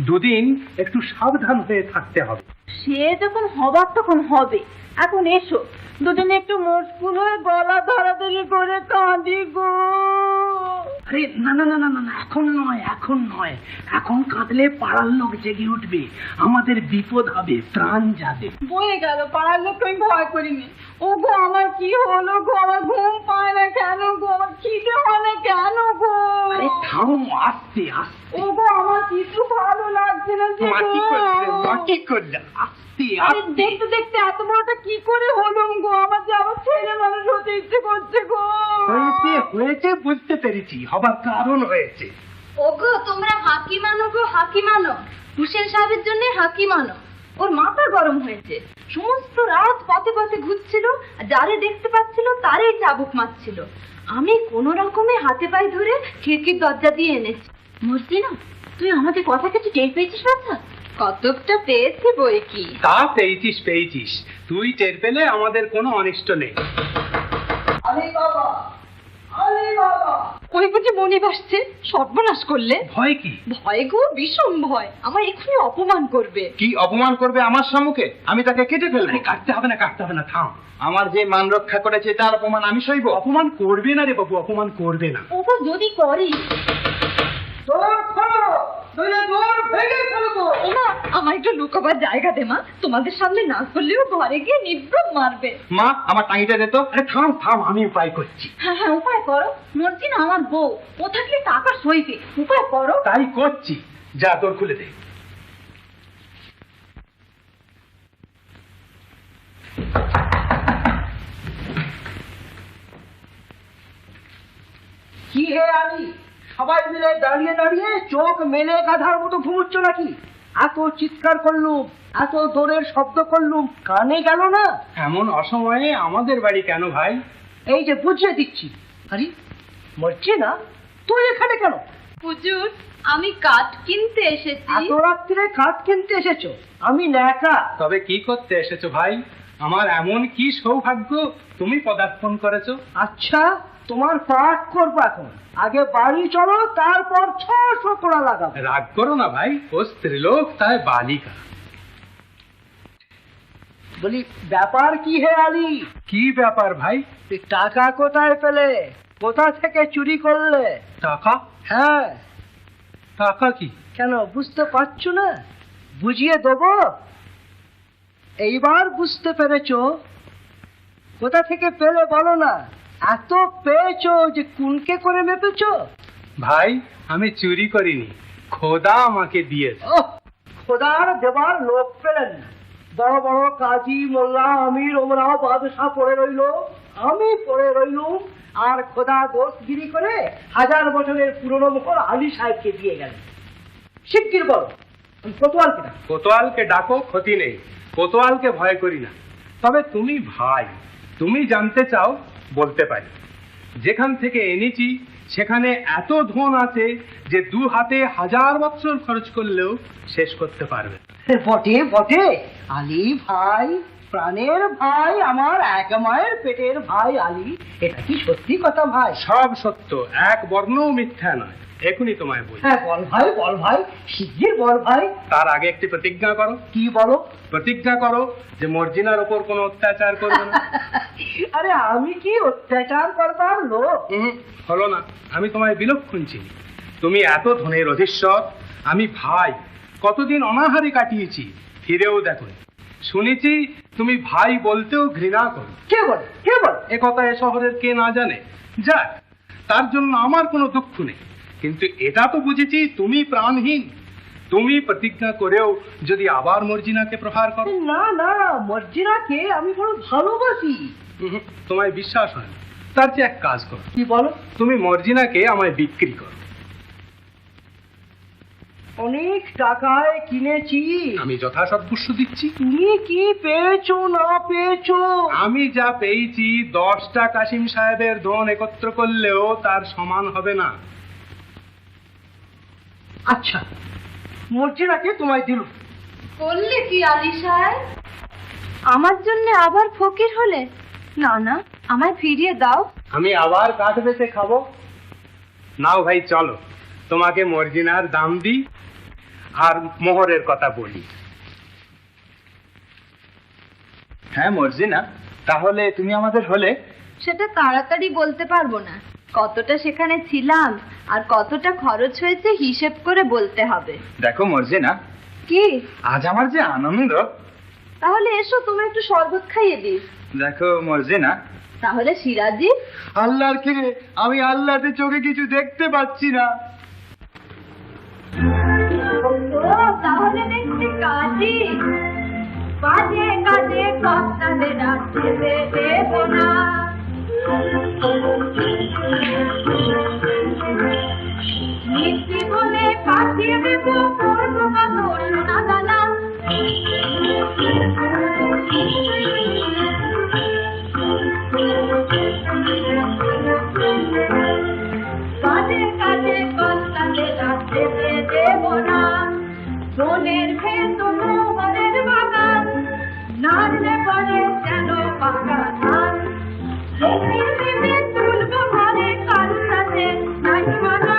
দুদিন একটু সাবধান হয়ে থাকতে হবে। সে যখন হবার তখন হবে। এখন এসো, দুজনে একটু মুশকুল হয়ে গলা ধরাধরি করে কাঁদি গো। আরে না না না না না, এখন নয়, এখন কাঁদলে পাড়ার লোক জেগে উঠবে, আমাদের বিপদ হবে, প্রাণ যাবে। বয়ে গেল, পাড়ার লোক আমি ভয় করিনি। ও গো আমার কি হলো গো? আমার ঘুম পায় না কেন গো? আমার খিদে হয় না কেন গো? আরে থামো, আস্তে আস্তে। ও গো আমার কিছু ভালো লাগছে না যে মাটি করলে আস্তে আরে আস্তে। দেখতে দেখতে এত বড়টা কি করে হলো গো? আমার যে আমার ছেলে মানুষ হতে ইচ্ছে করছে গো। হয়েছে বুঝতে পেরেছি, হবার কারণ হয়েছে। ওগো তোমরা হাকি মানো গো, হাকি মানো। হুসেন সাহেবের জন্য হাকি মানো। ওর মাথা গরম হয়েছে, সমস্ত রাত পথে পথে ঘুরছিল, আর যারে দেখতে পাচ্ছিল তারই চাবুক মারছিল। আমি কোন রকমে হাতে পায়ে ধরে খিড়কির দরজা দিয়ে এনেছি। মর্জিনা, তুই আমাদের কথা কিছু টের পেয়েছিস? বাচ্চা কতকটা পেয়েছি বই কি। তা পেয়েছিস। তুই টের পেলে আমাদের কোনো অনিষ্ট নেই। ওই বুঝি মনিব আসছে, সর্বনাশ করলে। ভয় কি? ভয় গো, ভীষণ ভয়। আমার এক্ষুনি অপমান করবে। কি অপমান করবে আমার সম্মুখে? আমি তাকে কেটে ফেলবো। কাটতে হবে না, থাম। আমার যে মান রক্ষা করেছে তার অপমান আমি সইব। অপমান করবে না রে বাবু, অপমান করবে না। ওগো যদি করি। ওমা, আমার একটু লুকাবার জায়গা দে মা। তোমাদের সামনে না করলেও ঘরে গিয়ে নির্ব্রম মারবে। মা, আমার টাঙিটা দে তো। আরে থাম, আমি উপায় করছি। হ্যাঁ উপায় করো। মর্জিনা আমার বউ, ও থাকলে টাকা সইবে। উপায় করো। তাই করছি, যা তোর খুলে দে। কি হে আলী, সবাই মিলে দাঁড়িয়ে দাঁড়িয়ে চোখ মেলে গাধার মতো ঘুমোচ্ছ নাকি? এত চিৎকার করলুম, এত দৌড়ের শব্দ করলুম, কানে গেল না? এমন অসময়ে আমাদের বাড়ি কেন ভাই? এই যে বুঝিয়ে দিচ্ছি। আরে মরছে না, তুই এখানে কেন? হুজুর, আমি কাঠ কিনতে এসেছি। এত রাত্রে কাঠ কিনতে এসেছো? আমি ন্যাকা। তবে কি করতে এসেছো ভাই? আমার এমন কি সৌভাগ্য তুমি পদার্পণ করেছো। আচ্ছা, তোমার পাঠ করবো এখন। আগে বাড়ি চলো, তারপর 600 কোড়া লাগাবো। রাগ করো না ভাই, ও স্ত্রীলোক তাই বালিকা। বলি ব্যাপার কি হে আলী? কি ব্যাপার ভাই? তুই টাকা কোথায় পেলে? কোথা থেকে চুরি করলে? টাকা? হ্যাঁ। টাকা কি? কেন বুঝতে পারছো না? বুঝিয়ে দেবো। এইবার বুঝতে পেরেছো? কোথা থেকে পেলে বলো না। এত পেয়েছো যে কুনকে করে মেপেছো? ভাই আমি চুরি করিনি, খোদা আমাকে দিয়েছে। ওহ, খোদার দেবার লোক পেলেন না। বড় বড় কাজী, মোল্লা, আমির, ওমরাও, বাদশাহ পড়ে রইলো, আমি পড়ে রইলুম, আর খোদা দোষগিরি করে 1000 বছরের পুরনো মোহর আলী সাহেবকে দিয়ে গেলেন। শিগগির বলো, কোতোয়ালকে ডাকো। কোতোয়ালকে ডাকো, ক্ষতি নেই, কোতোয়ালকে ভয় করি না। তবে তুমি ভাই, তুমি জানতে চাও, বলতে পারি। যেখান থেকে এনেছি সেখানে এত ধন আছে যে 2 হাতে 1000 বছর খরচ করলেও শেষ করতে পারবে। বটে বটে, আলী ভাই, প্রাণের ভাই, আমার এক মায়ের পেটের ভাই আলী। এটা কি সত্যি কথা ভাই? সব সত্য, এক বর্ণও মিথ্যা নয়। এখনই তোমায় বলি। হ্যাঁ বল ভাই, বল ভাই, শিগগির বল ভাই। তার আগে একটি প্রতিজ্ঞা করো। কি বলো? প্রতিজ্ঞা করো যে মর্জিনার ওপর কোনো অত্যাচার করবে না। আরে আমি কি অত্যাচার করবার লোক? হলো না, আমি তোমায় বিলক্ষণ চিনি। তুমি এত ধনের অধীশ্বর, আমি ভাই কতদিন অনাহারে কাটিয়েছি, ফিরেও দেখো। শুনেছি তুমি ভাই বলতেও ঘৃণা করো। কে বলে? কে বলে? এ কথা এ শহরের কে না জানে? যাক, তার জন্য আমার কোনো দুঃখ নেই। কিন্তু এটা তো বুঝেছি তুমি প্রাণহীন। তুমি প্রতিজ্ঞা করেও যদি আবার মর্জিনাকে প্রহার করো। না না, মর্জিনাকে আমি বড় ভালোবাসি। তোমায় বিশ্বাস হয় না? তার চেয়ে এক কাজ করো। কি বলো? তুমি মর্জিনাকে আমায় বিক্রি করো। অনেক টাকায় কিনেছি। আমি যথাসৎপুষ্য দিচ্ছি। তুমি কি পেয়েছো না পেয়েছো? আমি যা পেয়েছি 10টা কাসিম সাহেবের ধন একত্র করলেও তার সমান হবে না। আচ্ছা, মর্জিনাকে তোমায় দিল। করলে কি আলী সাহেব? আমার জন্য আবার ফকির হলে? না না, আমায় ফিরিয়ে দাও। আমি আবার কাঠ বেচে খাবো? নাও ভাই চলো, তোমাকে মর্জিনার দাম দিই আর মোহরের কথা বলি। হ্যাঁ মর্জিনা, তাহলে তুমি আমাদের হলে? সেটা তাড়াতাড়ি বলতে পারবো না। কতটা সেখানে ছিলাম আর কতটা খরচ হয়েছে হিসেব করে বলতে হবে। দেখো মর্জিনা, কি? আজ আমার যে আনন্দ। তাহলে এসো, তোমায় একটু শরবত খাইয়ে দিই। দেখো মর্জিনা, তাহলে সিরাজি? আল্লাহর খেয়ে আমি আল্লাহতে চোখে কিছু দেখতে পাচ্ছি না। তাহলে দেখছি কাজী। কাজে কাজে কষ্টাতে রাখতে দেব না। মিষ্টি বলে পাঠিয়ে দেব, করবো কত সোনা দানা। কাজে কাজে কষ্টাতে রাখতে দেব না। সোনের ভেতর মোহরের বাগান, নাড়লে পরে যেন পাকা ধান। লক্ষ্মীর প্রেমে তুলবো ঘরে, কারুর সাথে নাই মানা।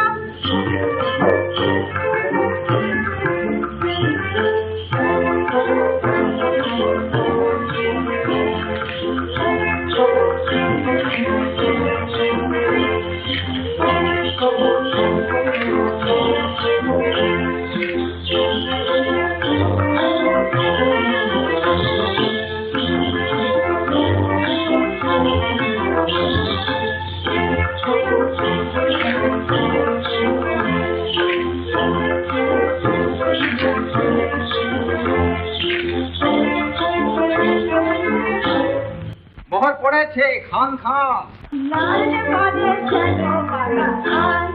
মোহর পড়েছে খান খান। নাড়লে পরে যেন পাকা ধান।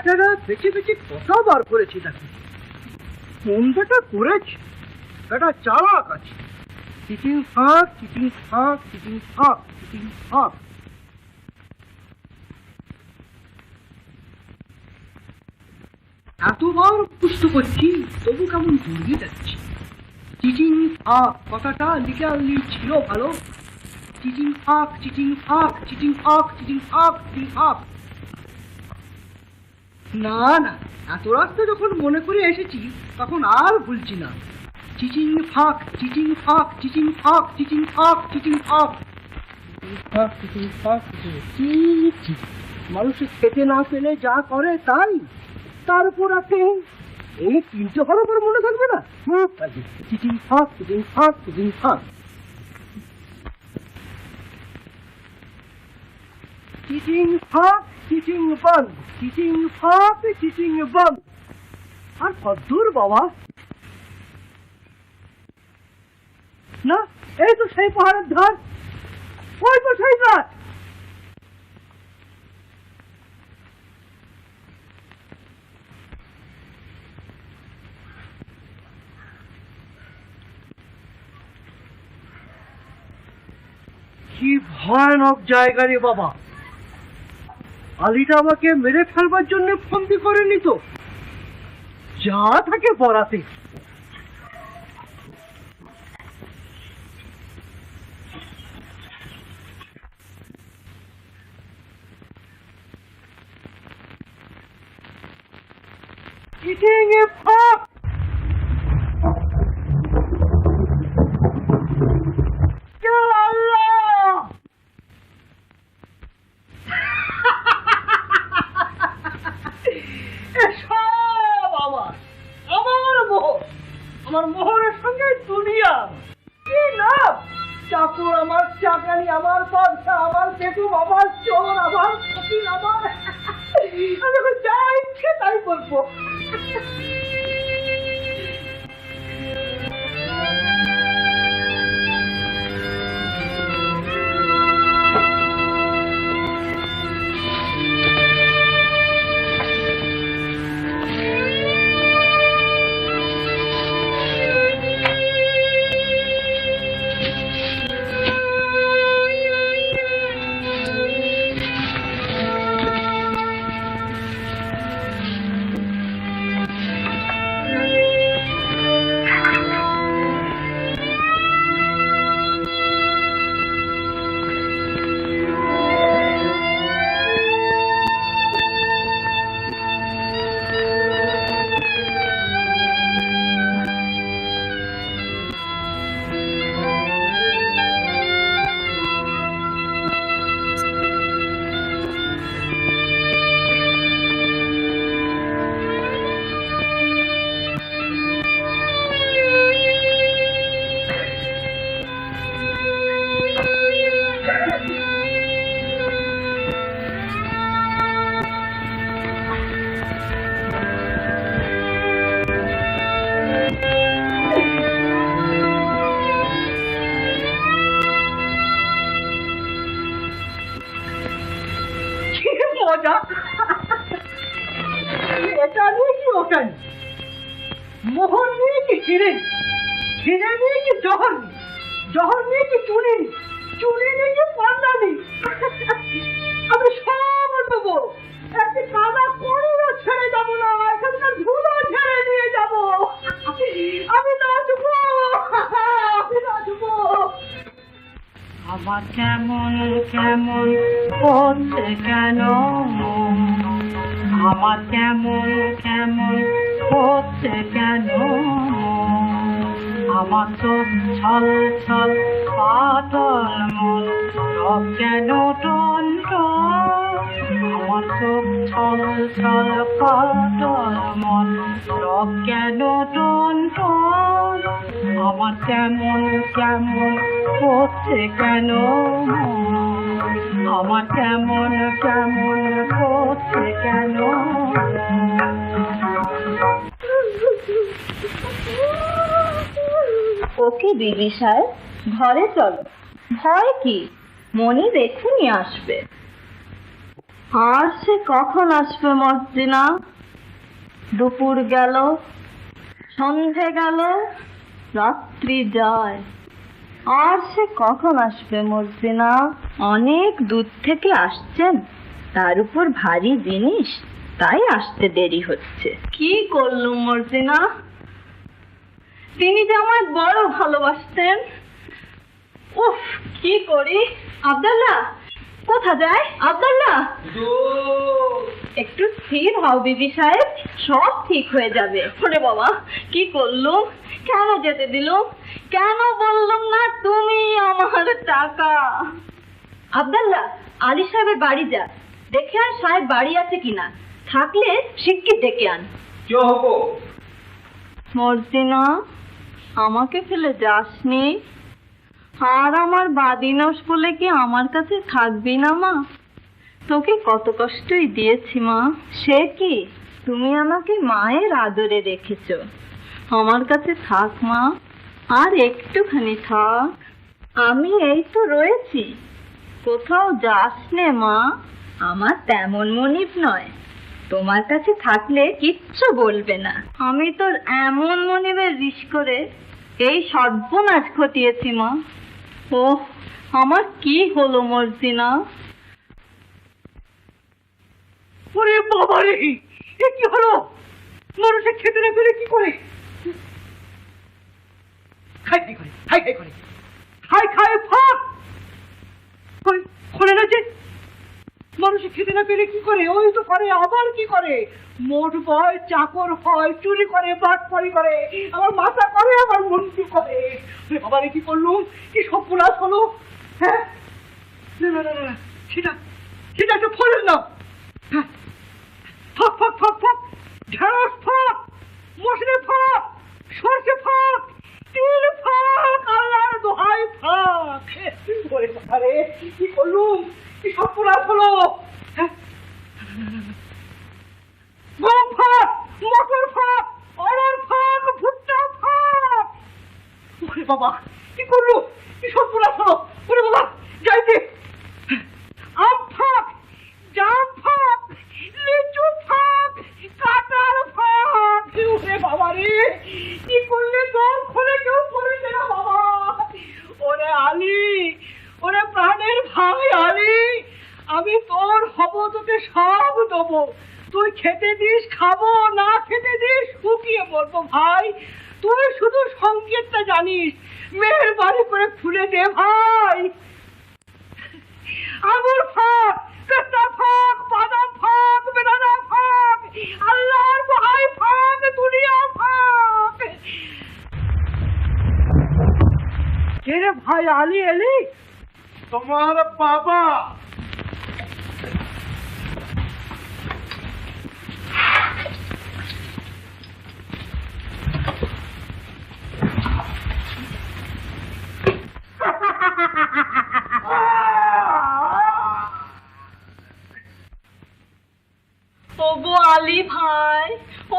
বেচারা বেঁচে বেঁচে কত বার করেছি তাকে। কোন বেটা করেছে? বেটা চালাক আছে। চিটিং ফাঁক, চিটিং ফাঁক, চিটিং ফাঁক, চিটিং ফাঁক। এতবার পুষ্ট করছি তবু কেমন দৌড়ে যাচ্ছি। চিটিং ফাঁক কথাটা লিখে আনলি ছিল ভালো। চিটিং ফাঁক, চিটিং ফাঁক, চিটিং ফাঁক, চিটিং ফাঁক, চিটিং ফাঁক। না না, এত রাস্তা যখন মনে করে এসেছি তখন আর ভুলছি না। চিটিং ফাঁক, চিটিং ফাঁক, চিটিং ফাঁক, চিটিং ফাঁক, চিটিং ফাঁক, চিটিং ফাঁক, চিটিং ফাঁক। মানুষের খেতে না পেলে যা করে তাই, তার উপর আছে এই তিনটে হরফ আর মনে থাকবে না? চিটিং ফাঁক, চিটিং ফাঁক, চিটিং ফাঁক। চিটিং ফাঁক, চিটিং বন্ধ, চিটিং ফাঁক, চিটিং বন্ধ। আর কদ্দূর বাবা? না, এই তো সেই পাহাড়ের ধার, ওই তো সেই গাছ। কি ভয়ানক জায়গা রে বাবা! আলিটা আমাকে মেরে ফেলবার জন্য ফন্দি করেনি তো? যা থাকে পড়াতে। Eating a pop! আমার মোহরের সঙ্গে দুনিয়া কি লাভ? চাকর আমার, চাকরানি আমার, বাদশা আমার, বেগম আমার, চোর আমার, ফকির আমার। আমি এখন যা ইচ্ছে তাই করবো। এটা নিয়ে কি ওটা নিয়ে, মোহর নিয়ে কি হিরে, হিরে নিয়ে কি জহর, জহর নিয়ে কি চুনি, চুনি নিয়ে কি পান্ডানি। আমি সব নেবো, একটি কাদা পড়ুও ছেড়ে যাবো না, এখানকার ধুলো ছেড়ে নিয়ে যাবো। আমি নাচবো, আমি নাচবো। আমার কেমন কেমন হচ্ছে কেন, আমার কেমন কেমন হচ্ছে কেন, আমার তো ছল ছল পাতল মন সব কেন টন টন, আমার তো ছল ছল পাতল মন সব কেন টন টন, আমার কেমন কেমন হচ্ছে কেন, আমার কেমন কেমন হচ্ছে কেন। ওকে বিবি সাহেব, ঘরে চলো। ভয় কি, মনি দেখুনি আসবে। আর সে কখন আসবে মর্জিনা? দুপুর গেল, সন্ধে গেল, রাত্রি যায়, আর সে কখন আসবে মর্জিনা? অনেক দূর থেকে আসছেন, তার উপর ভারী জিনিস, তাই আসতে দেরি হচ্ছে। কি করলুম মর্জিনা? তিনি যে আমায় বড় ভালোবাসতেন। উফ, কি করি? আব্দুল্লাহ কোথা যায়? আব্দুল্লাহ, একটু স্থির হও বিবি সাহেব, সব ঠিক হয়ে যাবে। ওরে বাবা, কি করলুম? কেন যেতে দিলুম? কেন বললাম না তুমি আমার টাকা? আব্দুল্লাহ, আলী সাহেবের বাড়ি যা, দেখে আর সাহেব বাড়ি আছে কিনা, থাকলে শিগগির ডেকে আন। কি হবো? মর্জিনা, আমাকে ফেলে যাসনি? আর আমার বাদিনস বলে কি আমার কাছে থাকবি না মা? তোকে কত কষ্টই দিয়েছি মা, সে কি তুমি আমাকে মায়ের আদরে রেখেছো। আমার কাছে থাক মা, আর একটুখানি থাক। আমি এই তো রয়েছি, কোথাও যাস নে মা। আমার তেমন মনিব নয়, তোমার কাছে থাকলে কিচ্ছু বলবে না। আমি তোর এমন মনিবের রিস করে এই সর্বনাশ ঘটিয়েছি মা। ও আমার কি হলো মর্জিনা? ওরে বাবা রে, এ কি হলো? মানুষে খেতে না পেরে কি করে? খাই খাই করে, খাই খাই করে, খাই খাই ফাঁক করে না যে মানুষে খেতে না পেরে কি করে? ওই তো করে, আবার কি করে? মোট বয়, চাকর হয়, চুরি করে, বাটপারি করে, আমার মাথা করে, আমার মন কি করে? বাবা রে, কি করলুম? কি সর্বনাশ হলো? হ্যাঁ, না না না না, সেটা সেটা একটা ফলের নাম। হ্যাঁ, ফাঁক ফাঁক ফাঁক ফাঁক, ঢেঁড়স ফাঁক, মশলা ফাঁক, সর্ষে ফাঁক, তিল ফাঁক, আল্লাহর দোহাই ফাঁক। ওরে বাবা রে, কি করলুম? কি সর্বনাশ হলো? হ্যাঁ, গম ফাঁক, মটর ফাঁক, অড়হর ফাঁক, ভুট্টা ফাঁক। ওরে বাবা, কি করলুম? কি সর্বনাশ হলো? ওরে বাবা, যাইতে আম ফাঁক, জাম ফাঁক, লিচু ফাঁক, কাঁঠাল ফাঁক। ওরে বাবা রে, কি করলে তোর খোলে কেউ করবে না বাবা। ওরে আলী, ওরে প্রাণের ভাই আলী, আমি তোর হব, তোকে সব দেবো। তুই খেতে দিস খাবো, না খেতে দিস শুকিয়ে পড়বো ভাই। তুই শুধু সংকেতটা জানিস, মেহেরবানি করে খুলে দে ভাই। আঙুর ফাঁক, পেস্তা ফাঁক, বাদাম ফাঁক, বেদানা ফাঁক, আল্লাহর দোহাই ফাঁক, দুনিয়া ফাঁক। কে রে ভাই আলী এলি? তোমার বাবা। ওগো আলী ভাই,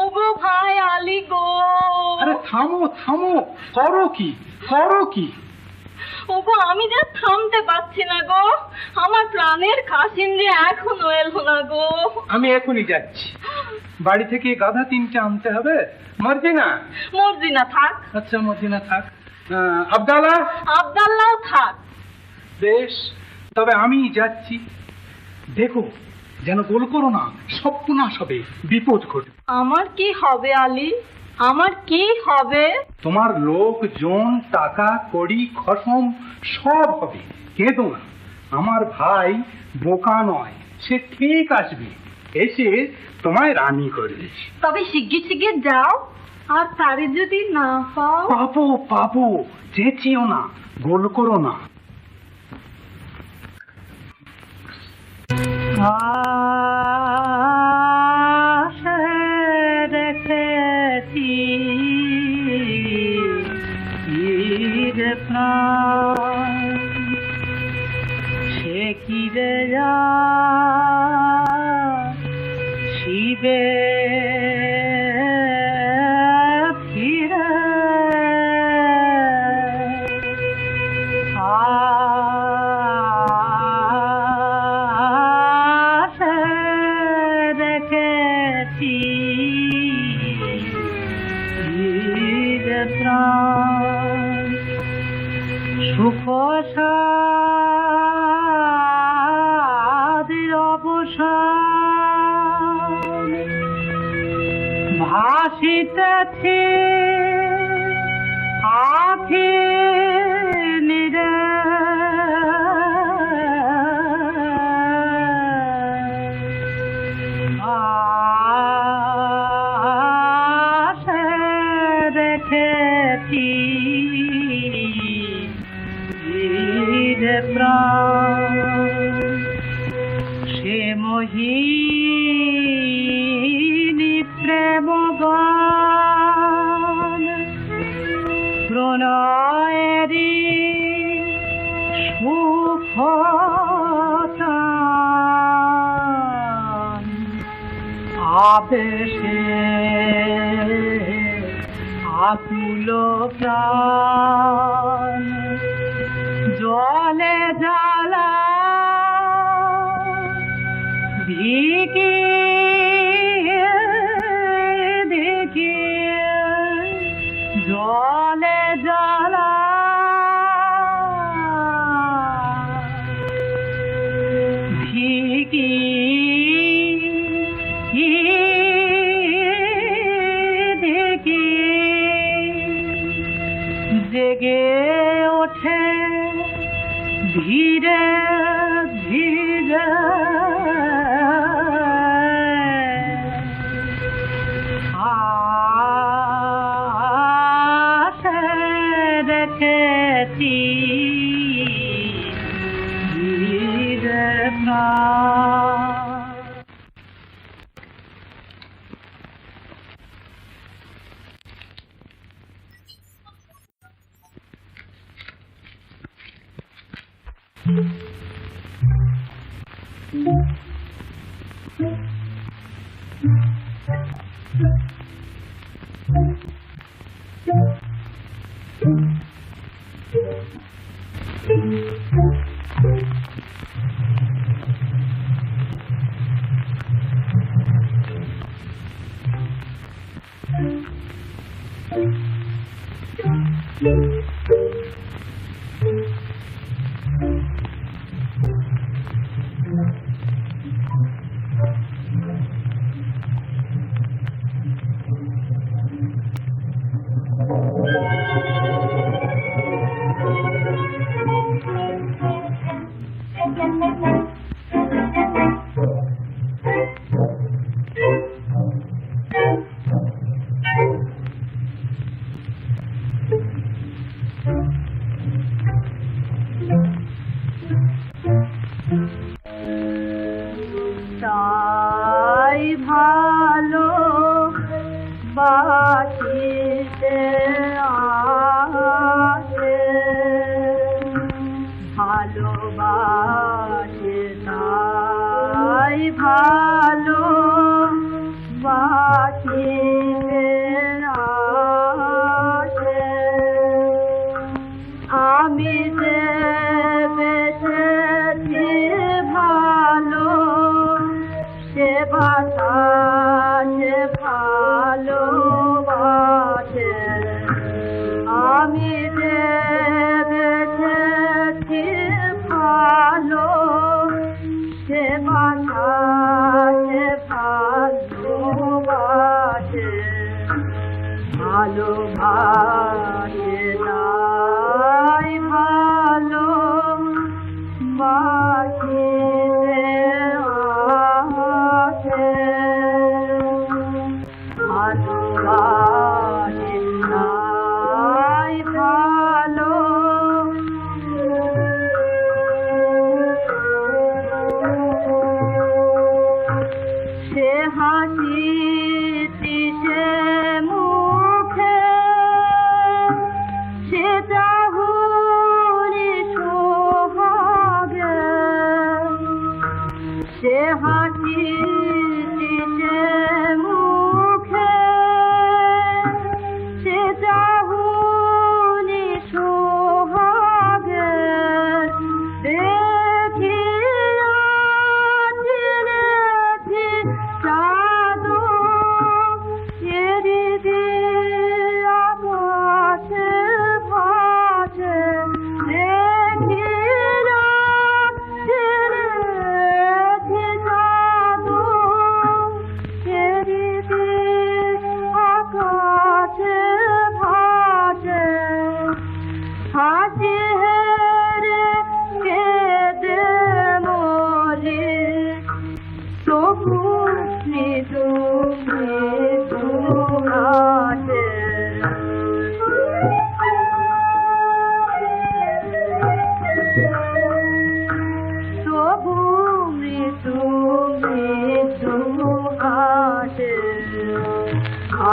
ওগো ভাই আলী গো। আরে থামো থামো, করো কি, করো কি? ওগো আমি যে থামতে পারছি না গো, আমার প্রাণের কাশিম যে এখনো এলো না গো। আমি এখনই যাচ্ছি, বাড়ি থেকে গাধা 3টে আনতে হবে। মর্জিনা? মর্জিনা থাক। আচ্ছা মর্জিনা থাক। আব্দাল্লাহ? আব্দাল্লাহ থাক। বেশ, তবে আমি যাচ্ছি। দেখো যেন গোল করো না, সর্বনাশ হবে, বিপদ ঘটবে। আমার কি হবে আলী, আমার কি হবে? তোমার লোকজন, টাকা কড়ি, খসম সব হবে, কেঁদো না। আমার ভাই বোকা নয়, সে ঠিক আসবে, এসে তোমায় রানী করবে। তবে শিগগির শিগগির যাও, আর তারে যদি না পাও? পাবো পাবো, চেঁচিও না, গোল করো না। দেখেছি সে কি রে যা শিবে ফিরে দেখেছি আসিতেছি আখি নিরে আশে রেখেছি রে প্রাণ সে মোহিনী প্রেম গান প্রণয়েরি সুখতান আবেশে আকুল প্রাণ জলে জ্বালা ধিকি ধিকি জলে জ্বালা ধিকি ধিকি জেগে ওঠে ধীরে ধীরে আশে রেখেছি ধীরে প্রাণ তাই ভালো বাসিতে আসে ভালোবাসে তাই ভালো বাসিতে আসে আমি যে বেসেছি ভালো সে বাতাসে ভালোবাসে আমি যে বেসেছি ভালো সে বাতাসে ভালোবাসে ভালোবাসে তাই ভালো বাসে আসে ভালোবাসে তাই ভালো সে হাসি সে মুখে সে চাহুরি সোহাগে সে হাসি সে মুখে সে চাহুরি সোহাগে দেখিয়া চিনেছি সাধু এরি দিয়া ভাসে ভাসে দেখিয়া চিনেছি সাধু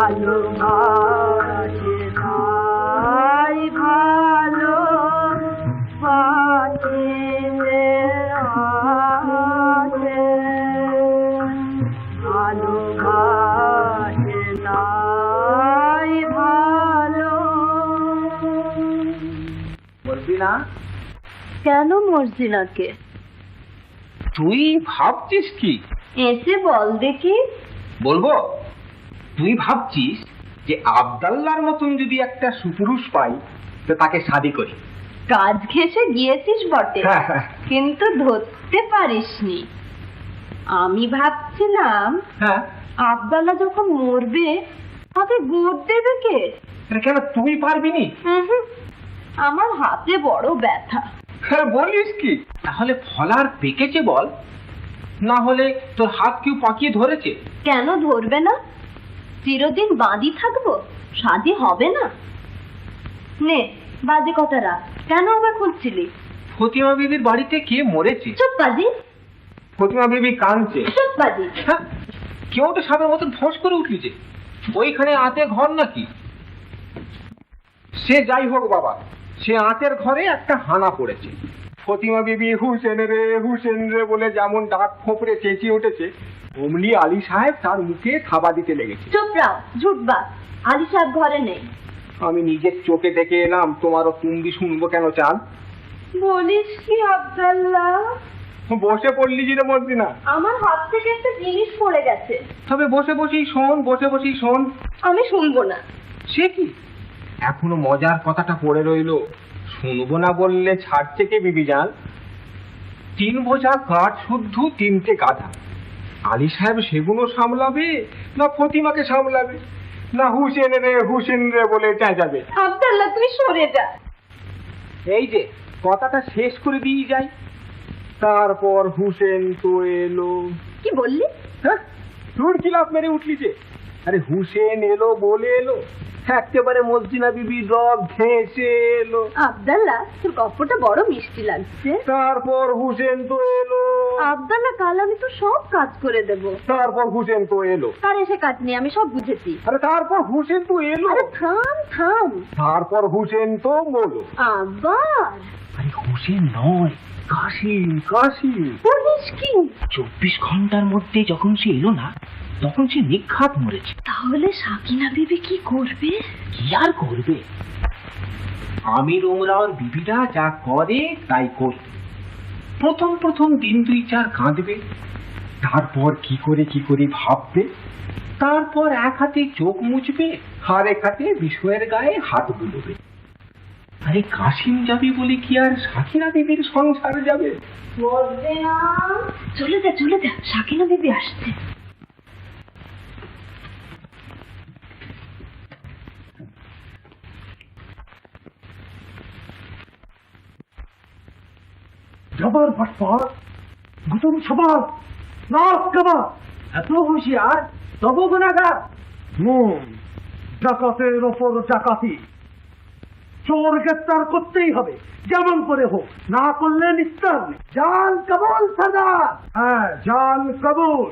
ভালোবাসে নাই ভালো বাঁচিলে আছে ভালোবাসে নাই ভালো। বলবি না? কেন মরছি নাকে? তুই ভাবছিস কি? এসে বল দেখি। বলবো, তুই ভাবছিস যে আব্দাল্লার মতন যদি একটা সুপুরুষ পাই তো তাকে শাদি করি। কাজ ঘেঁষে গিয়েছিস বটে, হ্যাঁ। কিন্তু ধরতে পারিসনি। আমি ভাবছিলাম হ্যাঁ, আব্দাল্লা যখন মরবে তাকে গোদ দেবে কে? কেন তুই পারবি নি? হুম, আমার হাতে বড় ব্যথা। হ্যাঁ, বলিস কি? তাহলে ফলার পেকেছে বল, না হলে তোর হাত কেউ পাকিয়ে ধরেছে? কেন ধরবে না? চিরদিন বাঁধি থাকবো, শাদি হবে না? নে বাজে কথা রাখ, কেন আবার খুঁজছিলি? ফতিমা বিবির বাড়িতে কে মরেছে? চুপ বাজি, ফতিমা বিবি কাঁদছে। চুপ বাজি। হ্যাঁ, কেউ তো সাপের মতন ফস করে উঠলি যে, ওইখানে আতে ঘর নাকি? সে যাই হোক বাবা, সে আতের ঘরে একটা হানা পড়েছে। ফতিমা বিবি হুসেন রে বলে যেমন ডাক ফোঁপড়ে চেঁচিয়ে উঠেছে, অমনি আলী সাহেব তার মুখে থাবা দিতে লেগেছে। চুপ রাও, ঝুটবাজ। আলী সাহেব ঘরে নেই। আমি নিজের চোখে দেখে এলাম, তোমারও তুম্বি শুনবো কেন চান? বলিস কি আব্দাল্লা? বসে পড়লি যে মরছি না। আমার হাত থেকে একটা জিনিস পড়ে গেছে। তবে বসে বসেই শোন, বসে বসেই শোন। আমি শুনবো না। সে কি, এখনো মজার কথাটা পড়ে রইলো, শুনবো না বললে ছাড়ছে কে বিবি জান? 3 বোঝা কাঠ শুদ্ধ 3টে গাধা। আলী সাহেব সেগুলো সামলাবে না ফতিমাকে সামলাবে, না হুসেন রে বলে চেঁচাবে? আব্দাল্লা তুই সরে যা। এই যে কথাটা শেষ করে দিয়ে যাই। তারপর হুসেন তো এলো। কি বললি? হ্যাঁ, তোর কি লাভ মেরে উঠলি যে? আরে হুসেন এলো বলে এলো, একেবারে মসজিনা বিবি রব ঘেঁষে এলো। আব্দাল্লা তোর গল্পটা বড় মিষ্টি লাগছে। তারপর হুসেন তো এলো। আব্দাল্লা কাল আমি তো সব কাজ করে দেব। তারপর হুসেন তো এলো। তার এসে কাজ নেই, আমি সব বুঝেছি। আরে তারপর হুসেন তো এলো। আরে থাম থাম। তারপর হুসেন তো বলো। আবার? আরে হুসেন নয়, কাশিম। বলিস কি? 24 ঘন্টার মধ্যে যখন সে এলো না, তখন সে নিঘাত মরেছে। তাহলে সাকিনা বিবি কি করবে? কি আর করবে? আমির ওমরাওর বিবিরা যা করে তাই করবে। প্রথম দিন 2-4 কাঁদবে, তারপর কি করে ভাববে, তারপর এক হাতে চোখ মুছবে আর এক হাতে বিষয়ের গায়ে হাত বুলবে। আরে কাশিম যাবে বলে কি আর সাকিনা বিবির সংসার যাবে? বলবে না। চলে যা, সাকিনা বিবি আসছে। জবর ফটফট, গুতুম সবার, নাক কাবা, এত হুঁশিয়ার, তবু গুনাগার। ডাকাতের ওপর ডাকাতি, চোর গ্রেপ্তার করতেই হবে, যেমন করে হোক, না করলে নিস্তার নেই। জান কবুল সর্দার। হ্যাঁ, জান কবুল।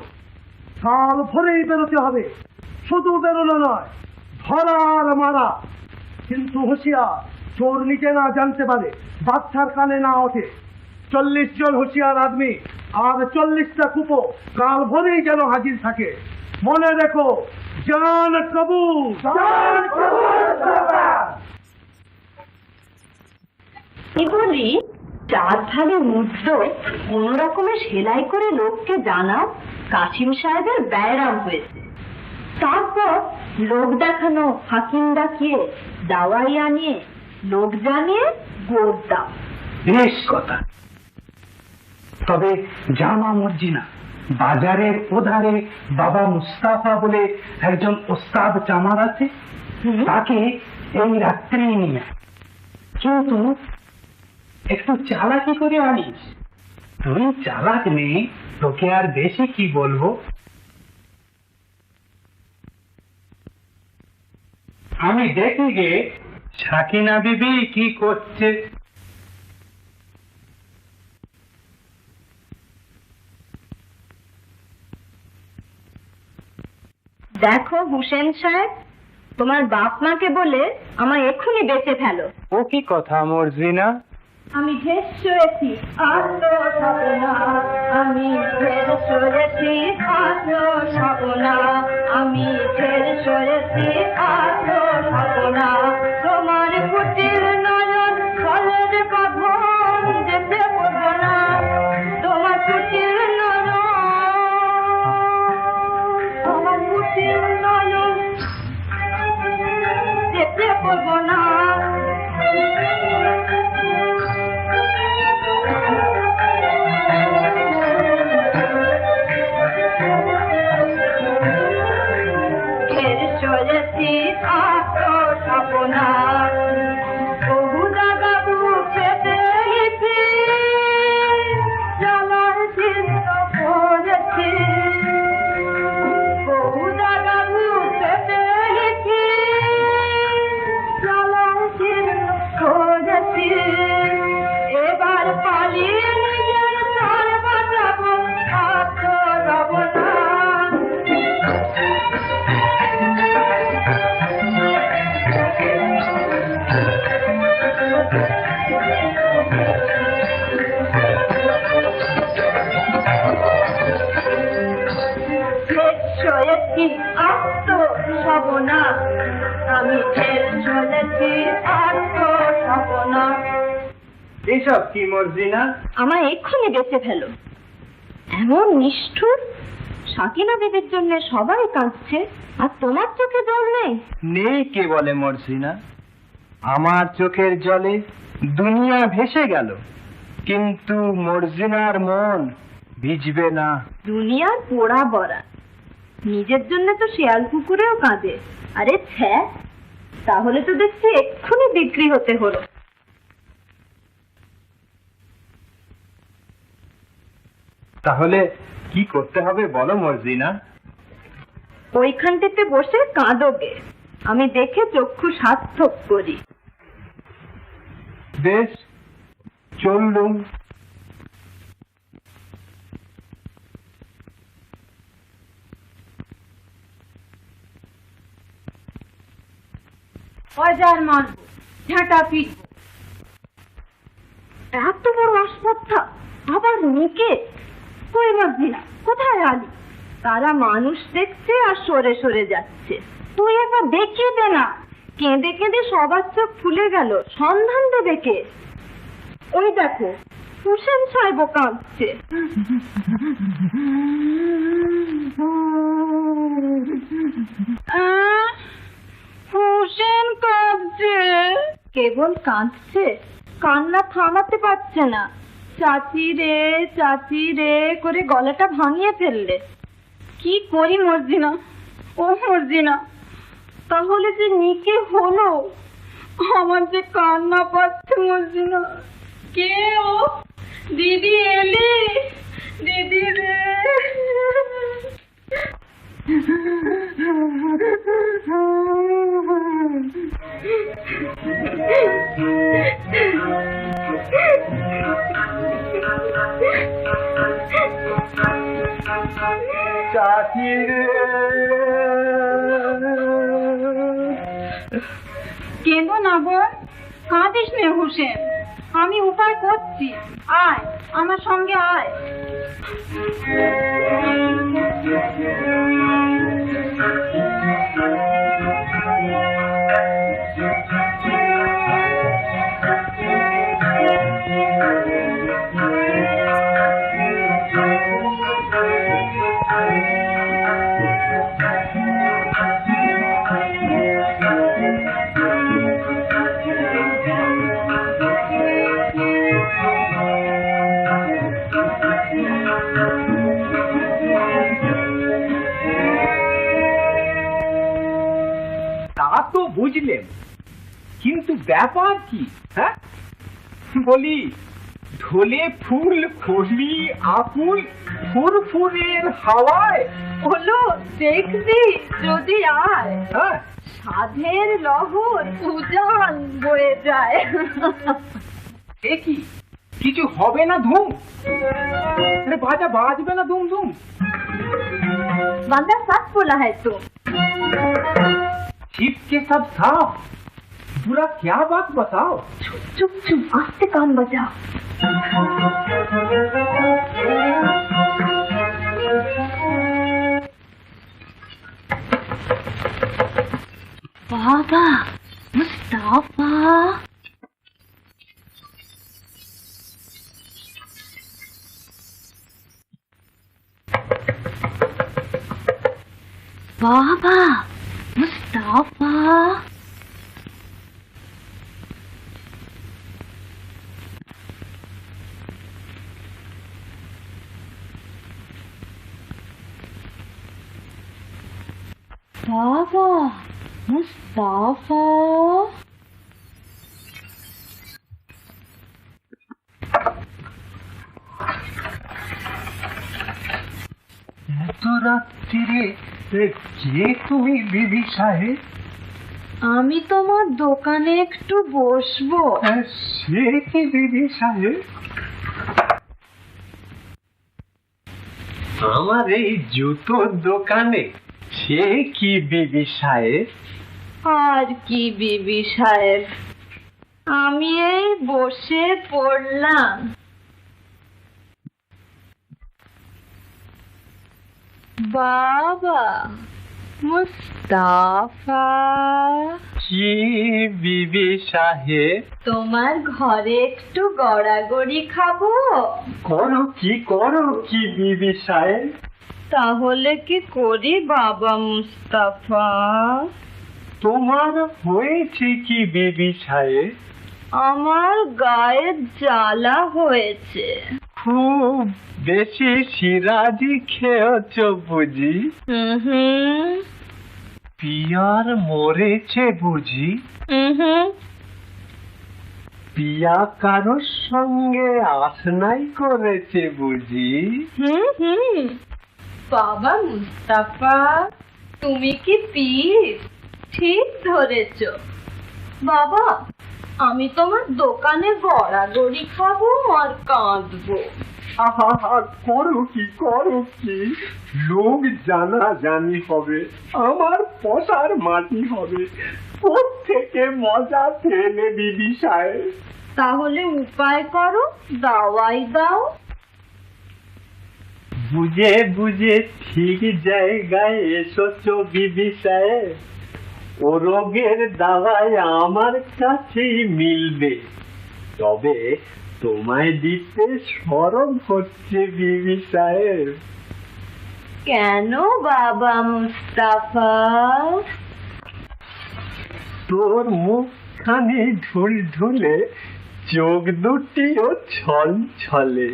সাল ভরেই বেরোতে হবে, শুধু বেরোনো নয়, ধরা আর মারা। কিন্তু হুঁশিয়ার, চোর নিজে না জানতে পারে, বাচ্চার কানে না ওঠে। 40 জন হুঁশিয়ার আদমি আর 40টা কুপো কাল ভরেই যেন হাজির থাকে। মনে রেখো, জান কবুল, জান কবুল। কি বলি? 4 ভাগে মুদ্র কোন রকমে সেলাই করে লোককে জানাও কাশিম সাহেবের ব্যায়াম হয়েছে। তারপর লোক দেখানো, হাকিম ডাকিয়ে, দাওয়াই আনিয়ে, লোক জানিয়ে গোদ দাও। বেশ কথা। তবে জামা মর্জিনা, বাজারের ওধারে বাবা মুস্তাফা বলে একজন ওস্তাদ চামার আছে, তাকে এই রাত্রেই নিয়ে, কিন্তু একটু চালাকি করে আনিস। তুই চালাক নেই, তোকে আর বেশি কি বলবো। আমি দেখি গে সাকিনা বিবি কি করছে। দেখো হুসেন সাহেব, তোমার বাপ মাকে বলে আমায় এক্ষুনি বেঁচে ফেলো। ও কি কথা মর্জিনা? আমি ঢের সয়েছি আর তো সপনা, আমি ঢের সয়েছি আর তো সপনা, আমি ঢের সয়েছি আর তো সপনা। তোমার কুটির নয়ন ফলের বাঁধন যেতে পারবো না, তোমার কুটির নয়ন, তোমার কুটির নয়ন যেতে পারবো না। এবার পালিয়ে নিজের প্রাণ বাঁচাবো, আর তো রব না। সয়েছি আত্ম সবনা, আমি চলেছি আত্ম সবনা। এইসব কি মর্জিনা? আমায় এক্ষুনি বেঁচে ফেলো। এমন নিষ্ঠুর! সাকিনা দেবীর জন্য সবাই কাঁদছে আর তোমার চোখে জল নেই? নেই কে বলে মর্জিনা? আমার চোখের জলে দুনিয়া ভেসে গেল, কিন্তু মর্জিনার মন ভিজবে না। দুনিয়ার পোড়া বড়া, নিজের জন্য তো শিয়াল কুকুরেও কাঁদে। আরে ছ্যা, তাহলে তো দেখছি এক্ষুনি বিক্রি হতে হলো। তাহলে কি করতে হবে বলো মর্জিনা? ওইখানটিতে বসে কাঁদোগে, আমি দেখে চক্ষু সার্থক করি। বেশ, চললুম। বাজার মারবো, ঝাঁটা পিটবো। এত বড় আসপত্তা, আবার মুখে। কই মর্জিনা, কোথায় আলি? তারা মানুষ দেখছে আর সরে সরে যাচ্ছে। তুই একবার দেখিয়ে দে না। কেঁদে কেঁদে সবার চোখ ফুলে গেল, সন্ধান দেবে কে? ওই দেখো, হুসেন সাহেব কাঁদছে। হুসেন কাঁদছে, কেবল কাঁদছে, কান্না থামাতে পারছে না। চাচি রে করে গলাটা ভাঙিয়ে ফেললে। কি করি মর্জিনা, ও মর্জিনা? তাহলে যে নিকে হলো, আমার যে কান্না পাচ্ছে মর্জিনা। কে ও? দিদি এলি? দিদি রে। চাচি রে। কেঁদো না বোন, কাঁদিস নে হুসেন, আমি উপায় করছি। আয় আমার সঙ্গে আয়। তো বুঝলেন, কিন্তু ব্যাপার কি? হ্যাঁ বলি, ঢোলে ফুল কলি আকুল ফুরফুরের হাওয়ায় হলো দেখবি যদি আয়, হ্যাঁ সাধের লহর উজান বয়ে যায়। এ কি কিছু হবে না? ধুম বাজা বাজবে না? ধুম ধুম বান্দা সাত बोला है तो। शीत के सब साफ। बुरा क्या बात बताओ? চুপ চুপ চুপ, আস্তে কান বাজাও। বাবা মুস্তাফা, বাবা মুস্তাফা, বাবা মুস্তাফা। এত রাত্রিরে কে তুমি বিবি সাহেব? আমি তোমার দোকানে একটু বসবো। সে কি বিবি সাহেব? আমার এই জুতোর দোকানে সে কি বিবি সাহেব? আর কি বিবি সাহেব, আমি এই বসে পড়লাম। বাবা মুস্তাফা, কি বিবি সাহেব? তোমার ঘরে একটু গড়াগড়ি খাবো। করো কি বিবি সাহেব? তাহলে কি করি বাবা মুস্তাফা? তোমার হয়েছে কি বিবি সাহেব? আমার গায়ে জ্বালা হয়েছে। খুব বেশি সিরাজি খেয়েছ বুঝি? হুম, পিয়ার মরেছে বুঝি? পিয়া কারোর সঙ্গে আসনাই করেছে বুঝি? হুম। বাবা মুস্তাফা, তুমি কি পীর? ঠিক ধরেছ বাবা। আমি তোমার দোকানে গড়াগড়ি খাবো আর কাঁদবো। আহা, করো কি লোক জানা জানি হবে, আমার পশার মাটি হবে। থেকে মজা ফেলে বিবি সাহেব। তাহলে উপায় করো, দাওয়াই দাও। বুঝে ঠিক জায়গায় এসেছো বিবি সাহেব। ও রোগের দাওয়াই আমার কাছেই মিলবে, তবে তোমায় দিতে শরম হচ্ছে বিবি সাহেব। কেন বাবা মুস্তাফা? তোর মুখখানি ঢুলঢুলে, চোখ দুটিও ছল ছলে,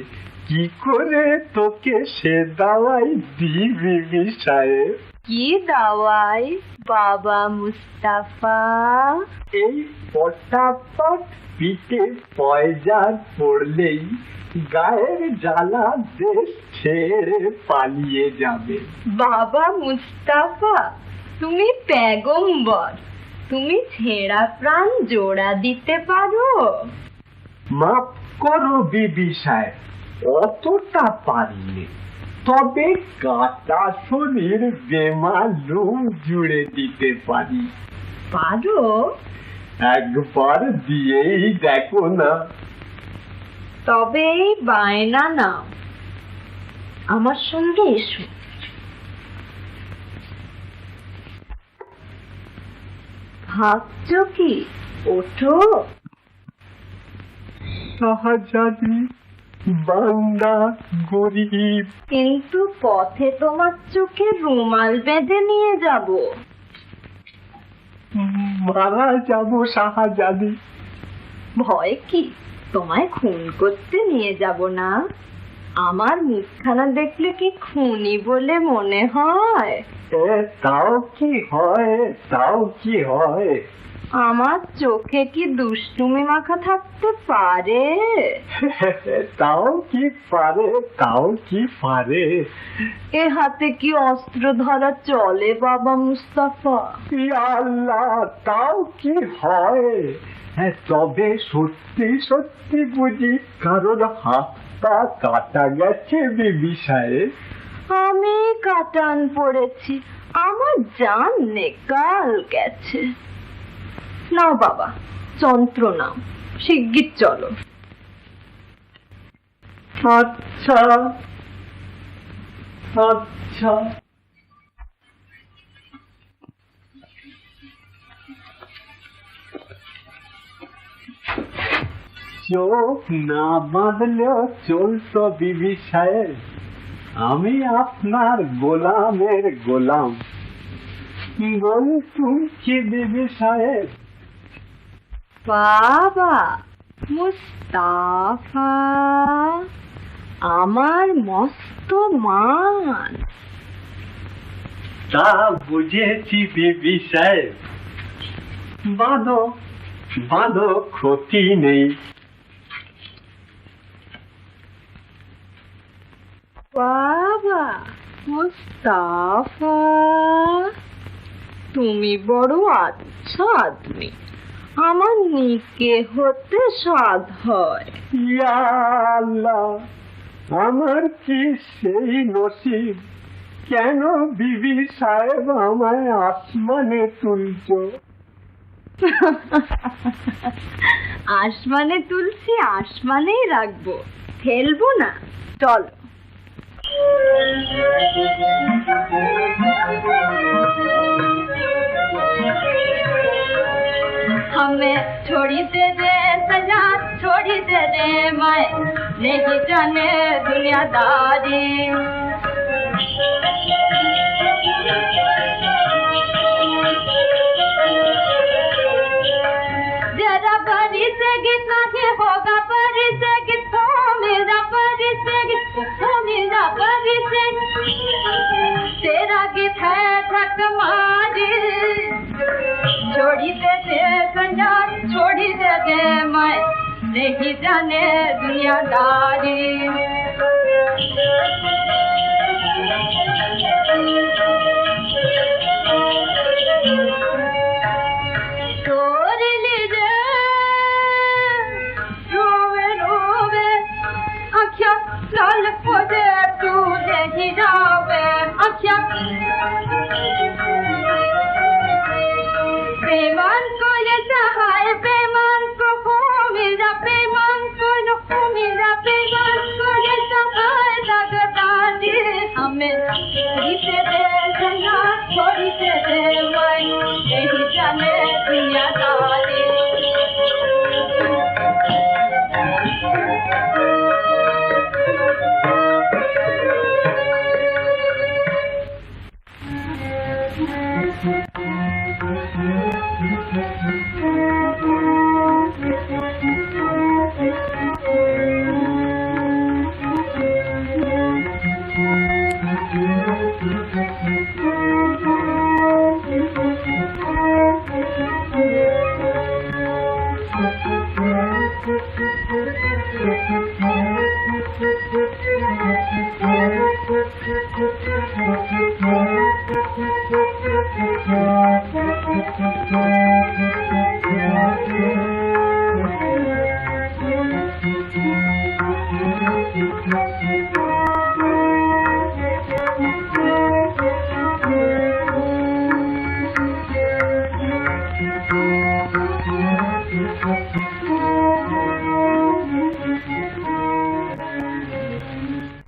কি করে তোকে সে দাওয়াই দি বিবি সাহেব? কি দাওয়াই বাবা মুস্তাফা? এই পটাপট পিঠে পয়জার পড়লেই গায়ের জ্বালা দেশ ছেড়ে পালিয়ে যাবে। বাবা মুস্তাফা, তুমি পেগম্বর, তুমি ছেঁড়া প্রাণ জোড়া দিতে পারো। মাফ করো বিবি সাহেব, অতটা পারিনি, তবে কাটা শরীর বেমালুম জুড়ে দিতে পারি। পারো? একবার দিয়েই দেখো না। তবে এই বায়না নাও, আমার সঙ্গে এসো। ভাবছো কি? ওঠো। শাহজাদি, বান্দা, গরিব। কিন্তু পথে তোমার চোখে রুমাল বেঁধে নিয়ে যাব। মারা যাবো শাহজাদি। ভয় কি? তোমায় খুন করতে নিয়ে যাব না? আমার মুখখানা দেখলে কি খুনি বলে মনে হয়? তাও কি হয়? আমার চোখে কি দুষ্টুমি মাখা থাকতে পারে? তাও কি পারে? এ হাতে কি অস্ত্র ধরা চলে বাবা মুস্তাফা? আল্লাহ, তাও কি হয়? তবে সত্যি বুঝি কারোর হাতটা কাটা গেছে বিবি সাহেব? আমি কাটান পড়েছি, আমার জান নেকাল গেছে। নাও বাবা, যন্ত্র নাও, শিগগির চলো। আচ্ছা আচ্ছা। চোখ না বাঁধলেও চলতো বিবি সাহেব, আমি আপনার গোলামের গোলাম। বলতুম কি বিবি সাহেব? বাবা মুস্তাফা, আমার মস্ত মান। তা বুঝেছি বিবি সাহেব, বাঁধো বাঁধো, ক্ষতি নেই। বাবা মুস্তাফা, তুমি বড় আচ্ছা আদমি, আমার নিকে হতে সাধ হয়। ইয়া আল্লাহ, আমার কি সেই নসিব, কেন বিবি সাহেব আমায় আসমানে তুলছ? আসমানে তুলছি, আসমানেই রাখবো, ফেলবো না। চলো। हमें छोड़ी दे दे सजा, छोड़ी दे दे मैं नहीं जाने दुनियादारी। जरा बड़ी से गीता ही होगा, बड़ी से गीता मेरा, बड़ी से गीता मेरा, बड़ी से तेरा गीत है ढक मारी। छोड़ी दे दे संजा, छोड़ी दे दे मैं नहीं जाने दुनियादारी। तोड़ लीजे रोवे रोवे आँखियाँ लाल हो दे, तू नहीं जावे आँखियाँ। बेमान को ये सहाय, बेमान को हो मेरा, बेमान को हो मेरा, बेमान को ये सहाय लगता दे। हमें छोड़ी से दे सया, छोड़ी से दे मैं नहीं जाने दुनियादारी।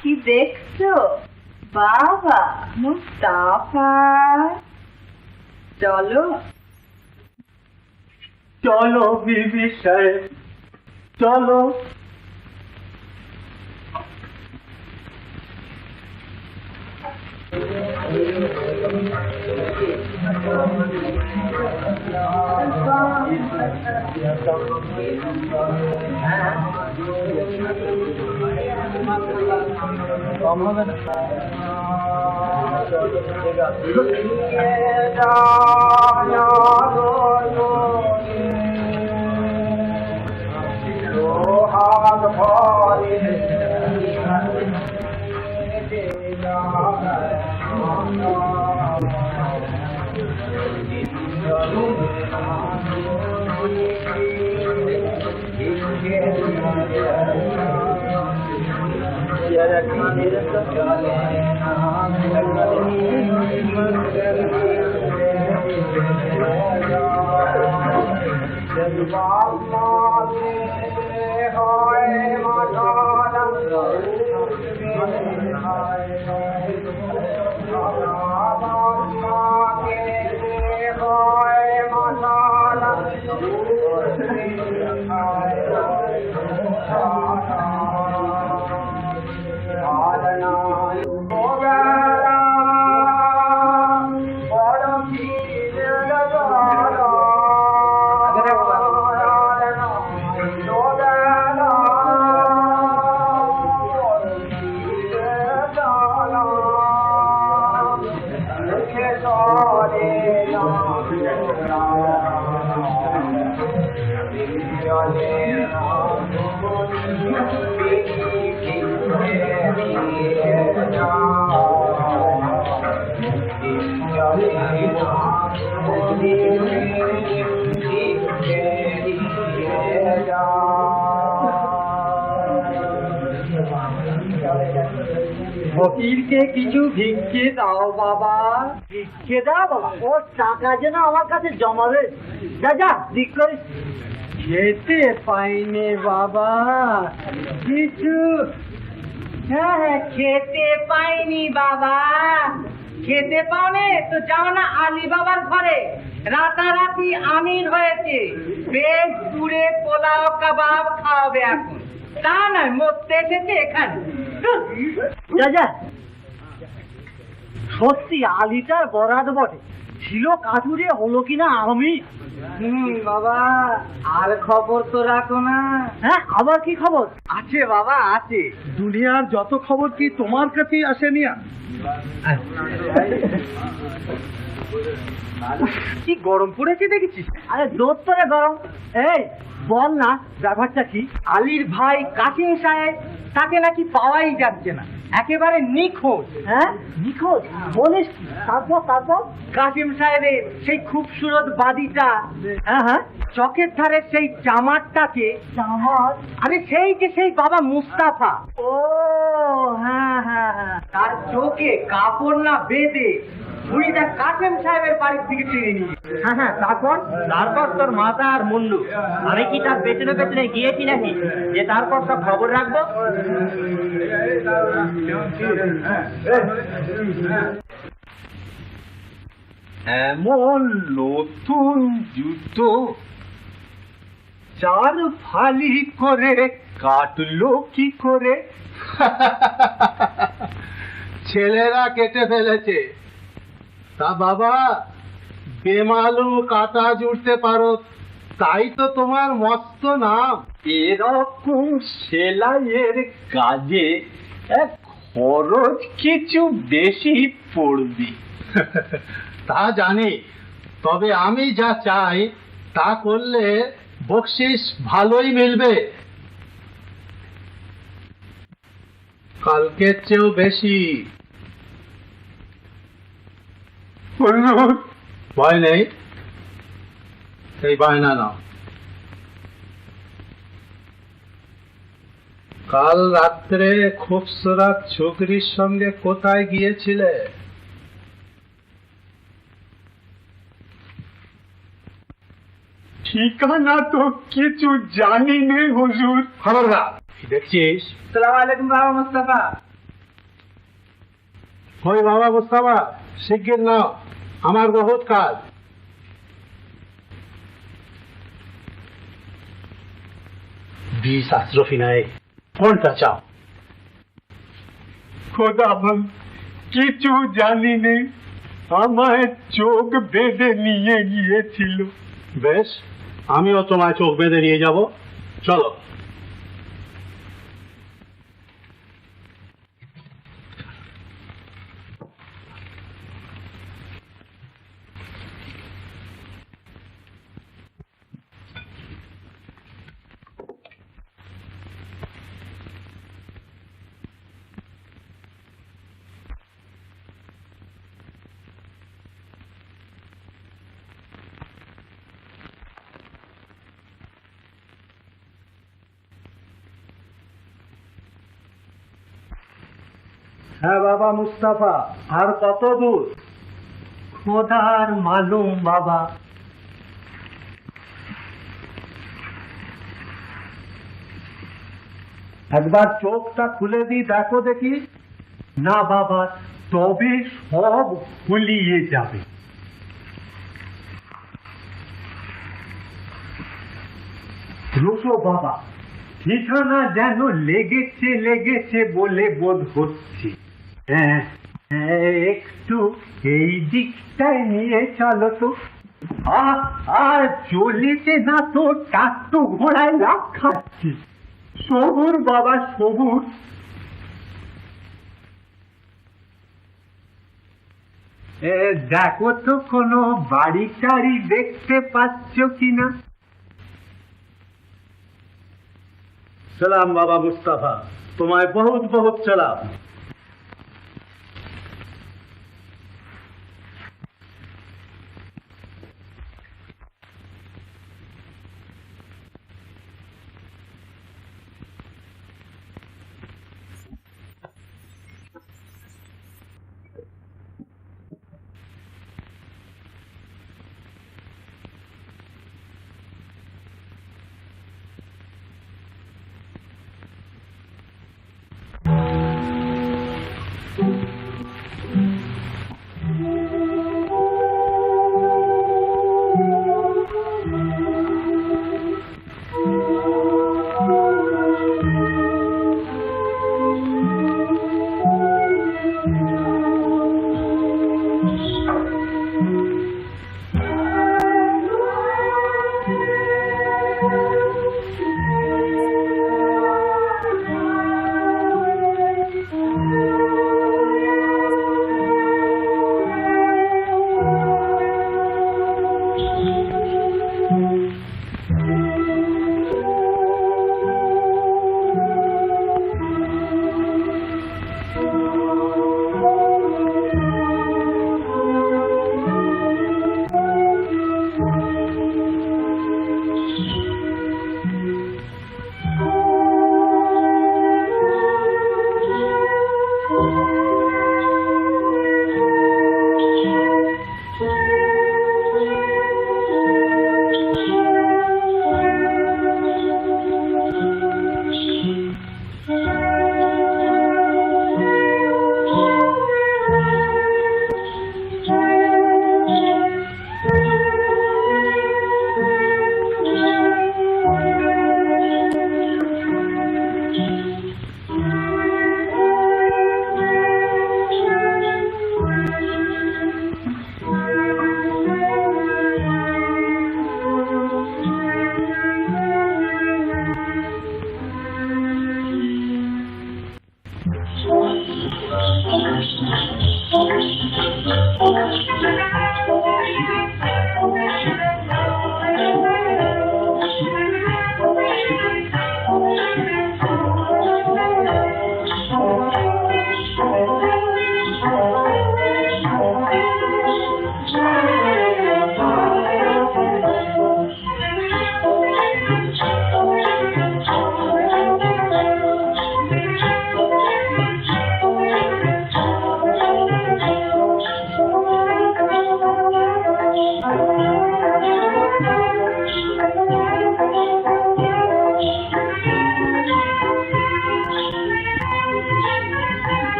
কি দেখছো বাবা মুস্তাফা? চলো চলো বিবি সাহেব, চলো। কম হবে না? ফকিরকে কিছু ভিক্ষে দাও বাবা। ভিক্ষে দাও বাবা? ওর টাকা যেন আমার কাছে জমাবে। যা যা দিক করে। খেতে পাইনি বাবা কিছু। হ্যাঁ হ্যাঁ, খেতে পাইনি বাবা। খেতে পাওনে তো যাও না আলী বাবার ঘরে, রাতারাতি আমির হয়েছে, বেশ দূরে পোলাও কাবাব খাওয়াবে এখন। তা নয় মরতে এসেছে এখানে। যা যা। সত্যি আলিটার বরাদ বটে, ছিল কাঠুরে, হলো কিনা আমি। বাবা আর খবর তো রাখো না। হ্যাঁ, আবার কি খবর আছে বাবা? আছে। দুনিয়ার যত খবর কি তোমার কাছেই আসে মিয়া? কি গরম পড়েছে দেখেছিস? আরে দোর তোরে গরম। এই বল না ব্যাপারটা কি? আলীর ভাই কাসিম সাহেব, তাকে নাকি পাওয়াই যাচ্ছে না, একেবারে নিখোঁজ। হ্যাঁ নিখোঁজ বলিস? তারপর তারপর কাসিম সাহেবের সেই খুবসুরত বাদিটা, হ্যাঁ হ্যাঁ, চকের ধারে সেই জামাতটাকে। জামাত? আরে সেই যে সেই বাবা মুস্তাফা। ও হ্যাঁ হ্যাঁ হ্যাঁ, তার চোখে কাপড় না বেঁধে বুড়িটা কাসেম সাহেবের বাড়ির দিকে টেনে নিয়ে। হ্যাঁ হ্যাঁ, তারপর? তারপর তোর মাথা আর মুন্ডু। আমি কি তার পেছনে পেছনে গিয়েছি নাকি যে তারপর সব খবর রাখবো? এমন নতুন জুতো 4 ফালি করে কাটলো কি করে? ছেলেরা কেটে ফেলেছে। তা বাবা, বেমালুম কাটা জুড়তে পারো, তাই তো তোমার মস্ত নাম। এরকম সেলাইয়ের কাজে খরচ কিছু বেশি পড়বে। তা জানি, তবে আমি যা চাই তা করলে বকশিস ভালোই মিলবে, কালকের চেয়েও বেশি। ভয় নেই, এই বায়না নাও। কাল রাত্রে খুবসুরত ছোকরির সঙ্গে কোথায় গিয়েছিলে? ঠিকানা তো কিছু জানি নে হুজুর। খবরদার, দেখছিস? আসসালামু আলাইকুম বাবা মুস্তাফা। ওই বাবা মুস্তাফা, শিগগির নাও, আমার বহুত কাজ। বিশ আশরফি নায়েক, কোনটা চাও? খোদা বল, কিছু জানি নে, আমায় চোখ বেঁধে নিয়ে গিয়েছিল। বেশ, আমিও তোমায় চোখ বেঁধে নিয়ে যাব, চলো। হ্যাঁ বাবা মুস্তাফা, আর কত দূর? খোদার মালুম বাবা। একবার চোখটা খুলে দিই, দেখো দেখি। না বাবা, তবে সব গুলিয়ে যাবে। রুশো বাবা, ঠিকানা যেন লেগেছে লেগেছে বলে বোধ হচ্ছে। হ্যাঁ হ্যাঁ, একটু এই দিকটায় নিয়ে চলো তো। আর চলিতে না তো টাট্টু ঘোড়ায় লাভ খাচ্ছি। সবুর বাবা সবুর। দেখো তো কোনো বাড়ি টাড়ি দেখতে পাচ্ছ কিনা। সালাম বাবা মুস্তাফা, তোমায় বহুত বহুত সালাম।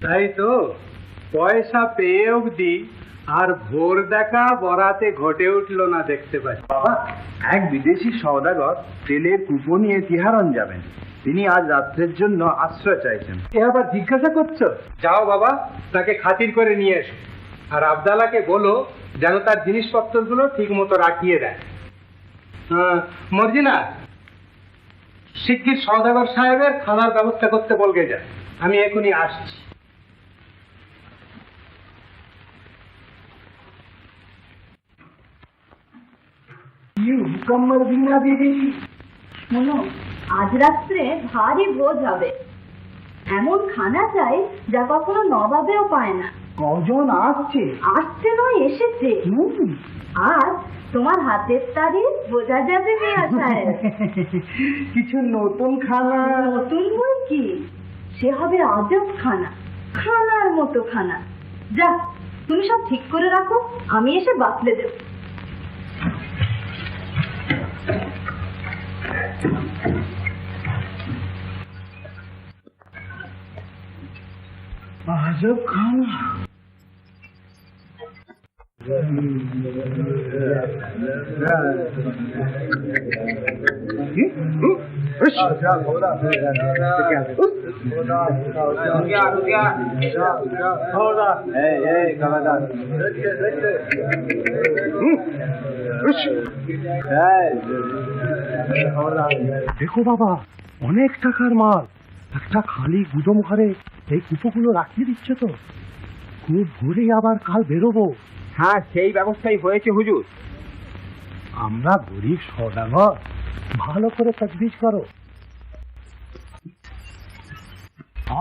তাই তো, পয়সা পেয়ে অবধি আর ভোর দেখা বরাতে ঘটে উঠলো না দেখতে পাচ্ছি। বাবা, এক বিদেশি সওদাগর তেলের কুপো নিয়ে তিহারন যাবেন। তিনি আজ রাত্রের জন্য আশ্রয় চাইছেন। এ আবার জিজ্ঞাসা করছো? যাও বাবা, তাকে খাতির করে নিয়ে এসো। আর আবদালাকে বলো যেন তার জিনিসপত্রগুলো ঠিক মতো রাখিয়ে দেয়। মর্জিনা, শিগগির সওদাগর সাহেবের খানার ব্যবস্থা করতে বলগে যা। আমি এখনই আসছি। শোনো, আজ রাত্রে ভারী ভোজ হবে। এমন খানা চাই যা কখনো নবাবেও পায় না। কজন আসছে? আসছে নয়, এসেছে। আর তোমার হাতের তারিফ বোঝা যাবে মিয়া সাহেব। কিছু নতুন খানা? নতুন বই কি, সে হবে আজব খানা, খানার মতো খানা। যা, তুমি সব ঠিক করে রাখো, আমি এসে বাতলে দেব। আজব খানা। দেখো বাবা, অনেক টাকার মাল। একটা খালি গুদম ঘরে এই কুপোগুলো রাখিয়ে দিচ্ছে তো। খুব ভোরে আবার কাল বেরোবো। হ্যাঁ, সেই ব্যবস্থাই হয়েছে হুজুর। আমরা গরিব সওদাগর, ভালো করে তজবিজ করো,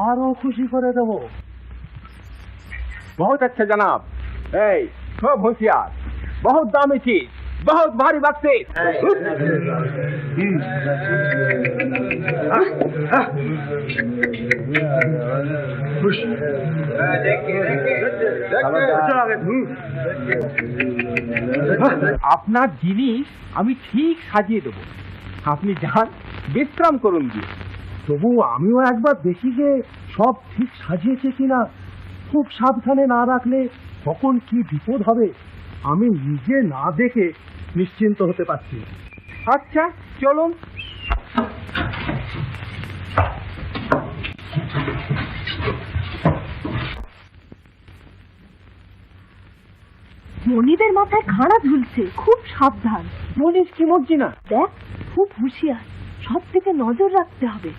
আরো খুশি করে দেবো। बहुत अच्छा जनाब। खूब होशियार, बहुत दामी चीज, बहुत भारी बख्शिश। আপনার জিনিস আমি ঠিক সাজিয়ে দেবো, আপনি যান বিশ্রাম করুন গিয়ে। তবু আমিও একবার দেখি যে সব ঠিক সাজিয়েছে কিনা। খুব সাবধানে না রাখলে কখন কি বিপদ হবে আমি নিজে না দেখে নিশ্চিন্ত হতে পারছি না। আচ্ছা চলুন। মনিবের মাথায় খাড়া ঝুলছে, খুব সাবধান। বলিস কি মর্জিনা? দেখ, খুব হুঁশিয়ার, সব দিকে নজর রাখতে হবে।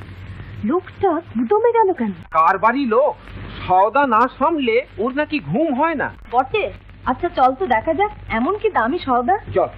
লোকটা কুদমে গেল কেন? কারবারি লোক, সওদা না সামলে ওর নাকি ঘুম হয় না। বটে। আচ্ছা চল তো দেখা যাক এমন কি দামি সওদা। চল।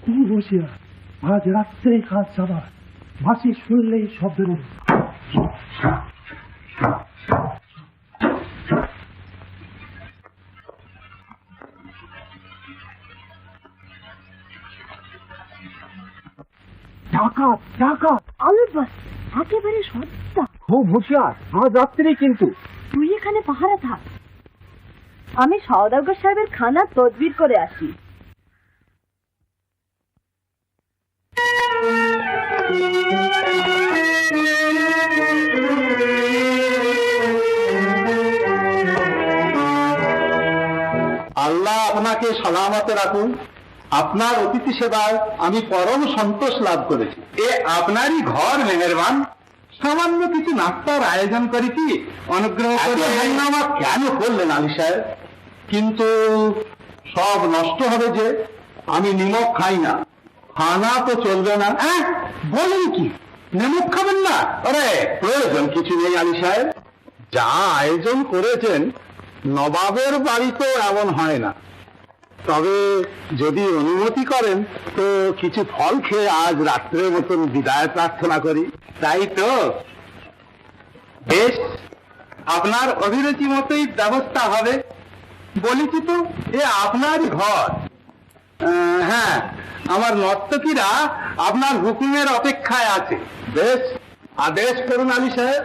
খুব হুঁশিয়ার, আজ রাত্রেই কাজ যাবার। বাঁশি শুনলেই সব বেরোবে। ডাকাত, ডাকাত! আলু বাস, একেবারে সস্তা। খুব হুঁশিয়ার, আজ রাত্রেই কিন্তু। তুই এখানে পাহারা থাক, আমি সওদাগর সাহেবের খানা তদবির করে আসি। আল্লাহ আপনাকে সালামতে রাখুন। আপনার অতিথি সেবায় আমি পরম সন্তোষ লাভ করেছি। এ আপনারই ঘর মেহেরবান। সামান্য কিছু নাস্তার আয়োজন করেছি, অনুগ্রহ করে। কেন করলেন আলী সাহেব? কিন্তু সব নষ্ট হবে যে। আমি নিমক খাই না। খানা তো চলবে না। হ্যাঁ, বলেন কি, নিমক খাবেন না? আরে প্রয়োজন কিছু নেই আলী সাহেব, যা আয়োজন করেছেন নবাবের বাড়ি তো এমন হয় না। তবে যদি অনুমতি করেন তো কিছু ফল খেয়ে আজ রাত্রের মতন বিদায় প্রার্থনা করি। তাই তো, বেশ, আপনার অভিরুচি মতোই ব্যবস্থা হবে। বলেছি তো, এ আপনারই ঘর। হ্যাঁ, আমার নর্তকীরা আপনার হুকুমের অপেক্ষায় আছে। বেশ, আদেশ করুন আলী সাহেব।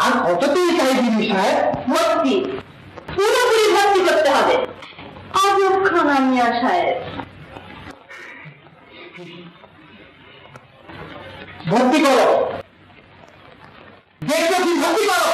আর কততেই চাইবি সাহেব? ভর্তি, পুরোপুরি ভর্তি করতে হবে। আজব খানা মিয়া সাহেব। ভর্তি করো, দেখো কি ভর্তি করো।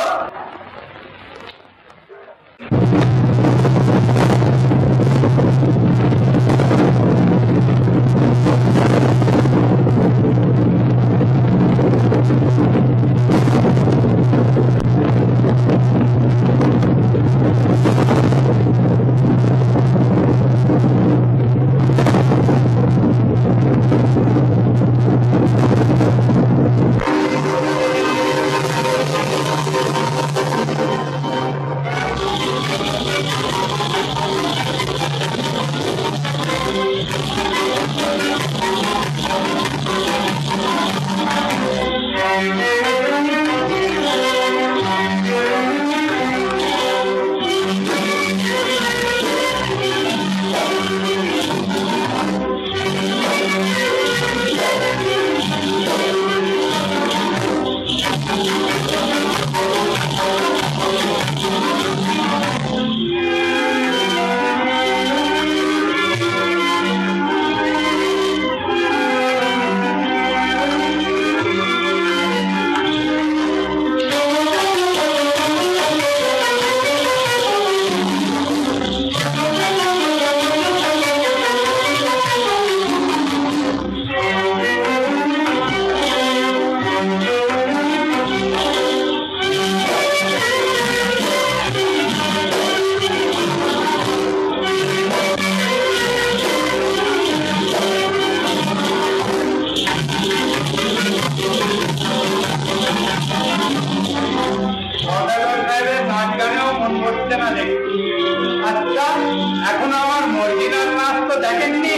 এখন আমার মর্জিনার নাচ তো দেখেননি?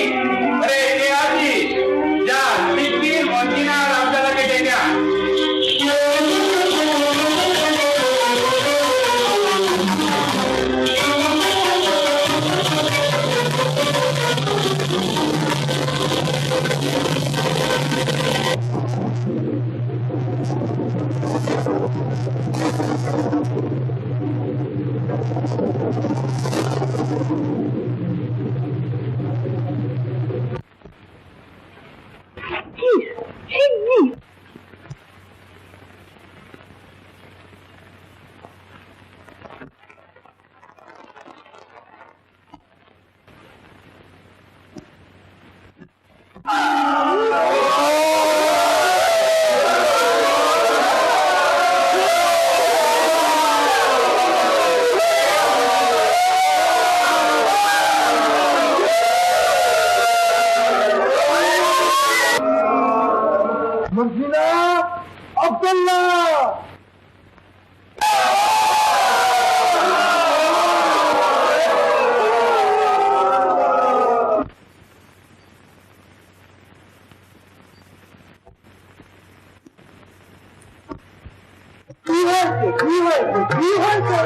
আরে কে আছিস? যা শিগগির মর্জিনা আর আবদালাকে ডেকে আন। মর্জিনা, আব্দুল্লাহ, কি হয়েছে? কি হয়েছে? কি হয়েছে?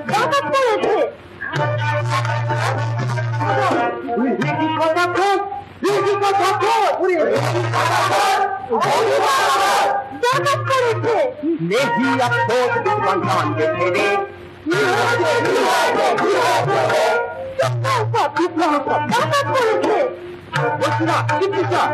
কথা ডাকাত করেছে। নেহি আফসোস দুশ্মন খানকে ছেড়ে ডাকাত করেছে। বলছি না কিন্তু স্যার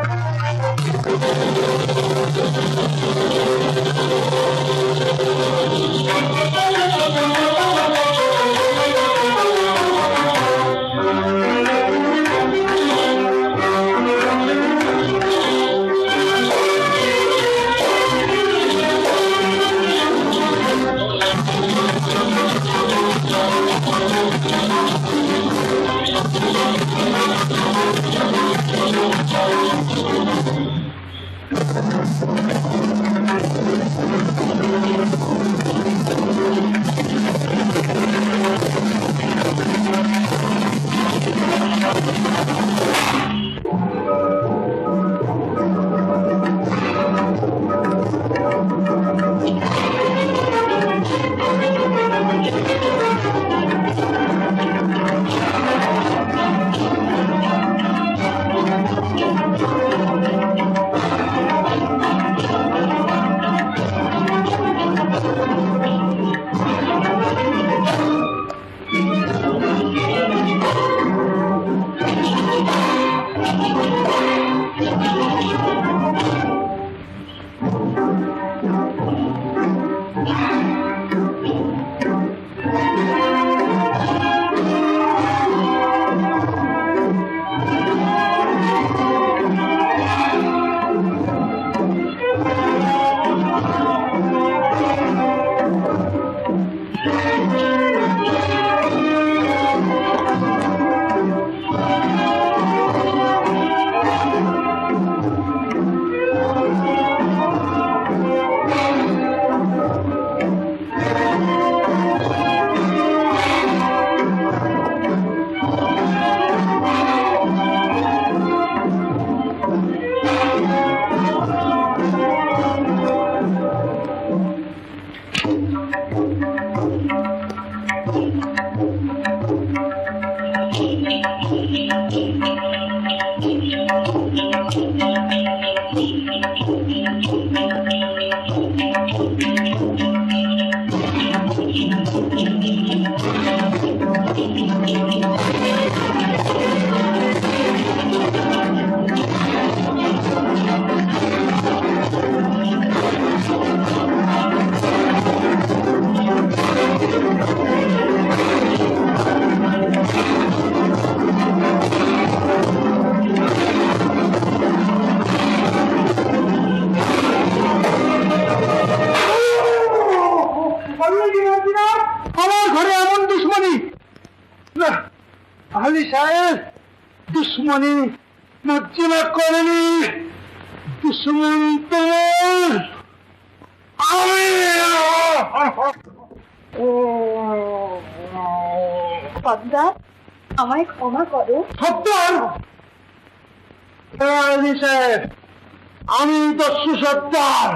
আমার ঘরে এমন দুশ্মনী না, আলী সাহেব দুশ্মনী মর্জিনা করেনি, দুশ্মন তোমার আমি। সর্দার, আমায় ক্ষমা করো। সত্তর আলী সাহেব, আমি দস্যু সত্তর।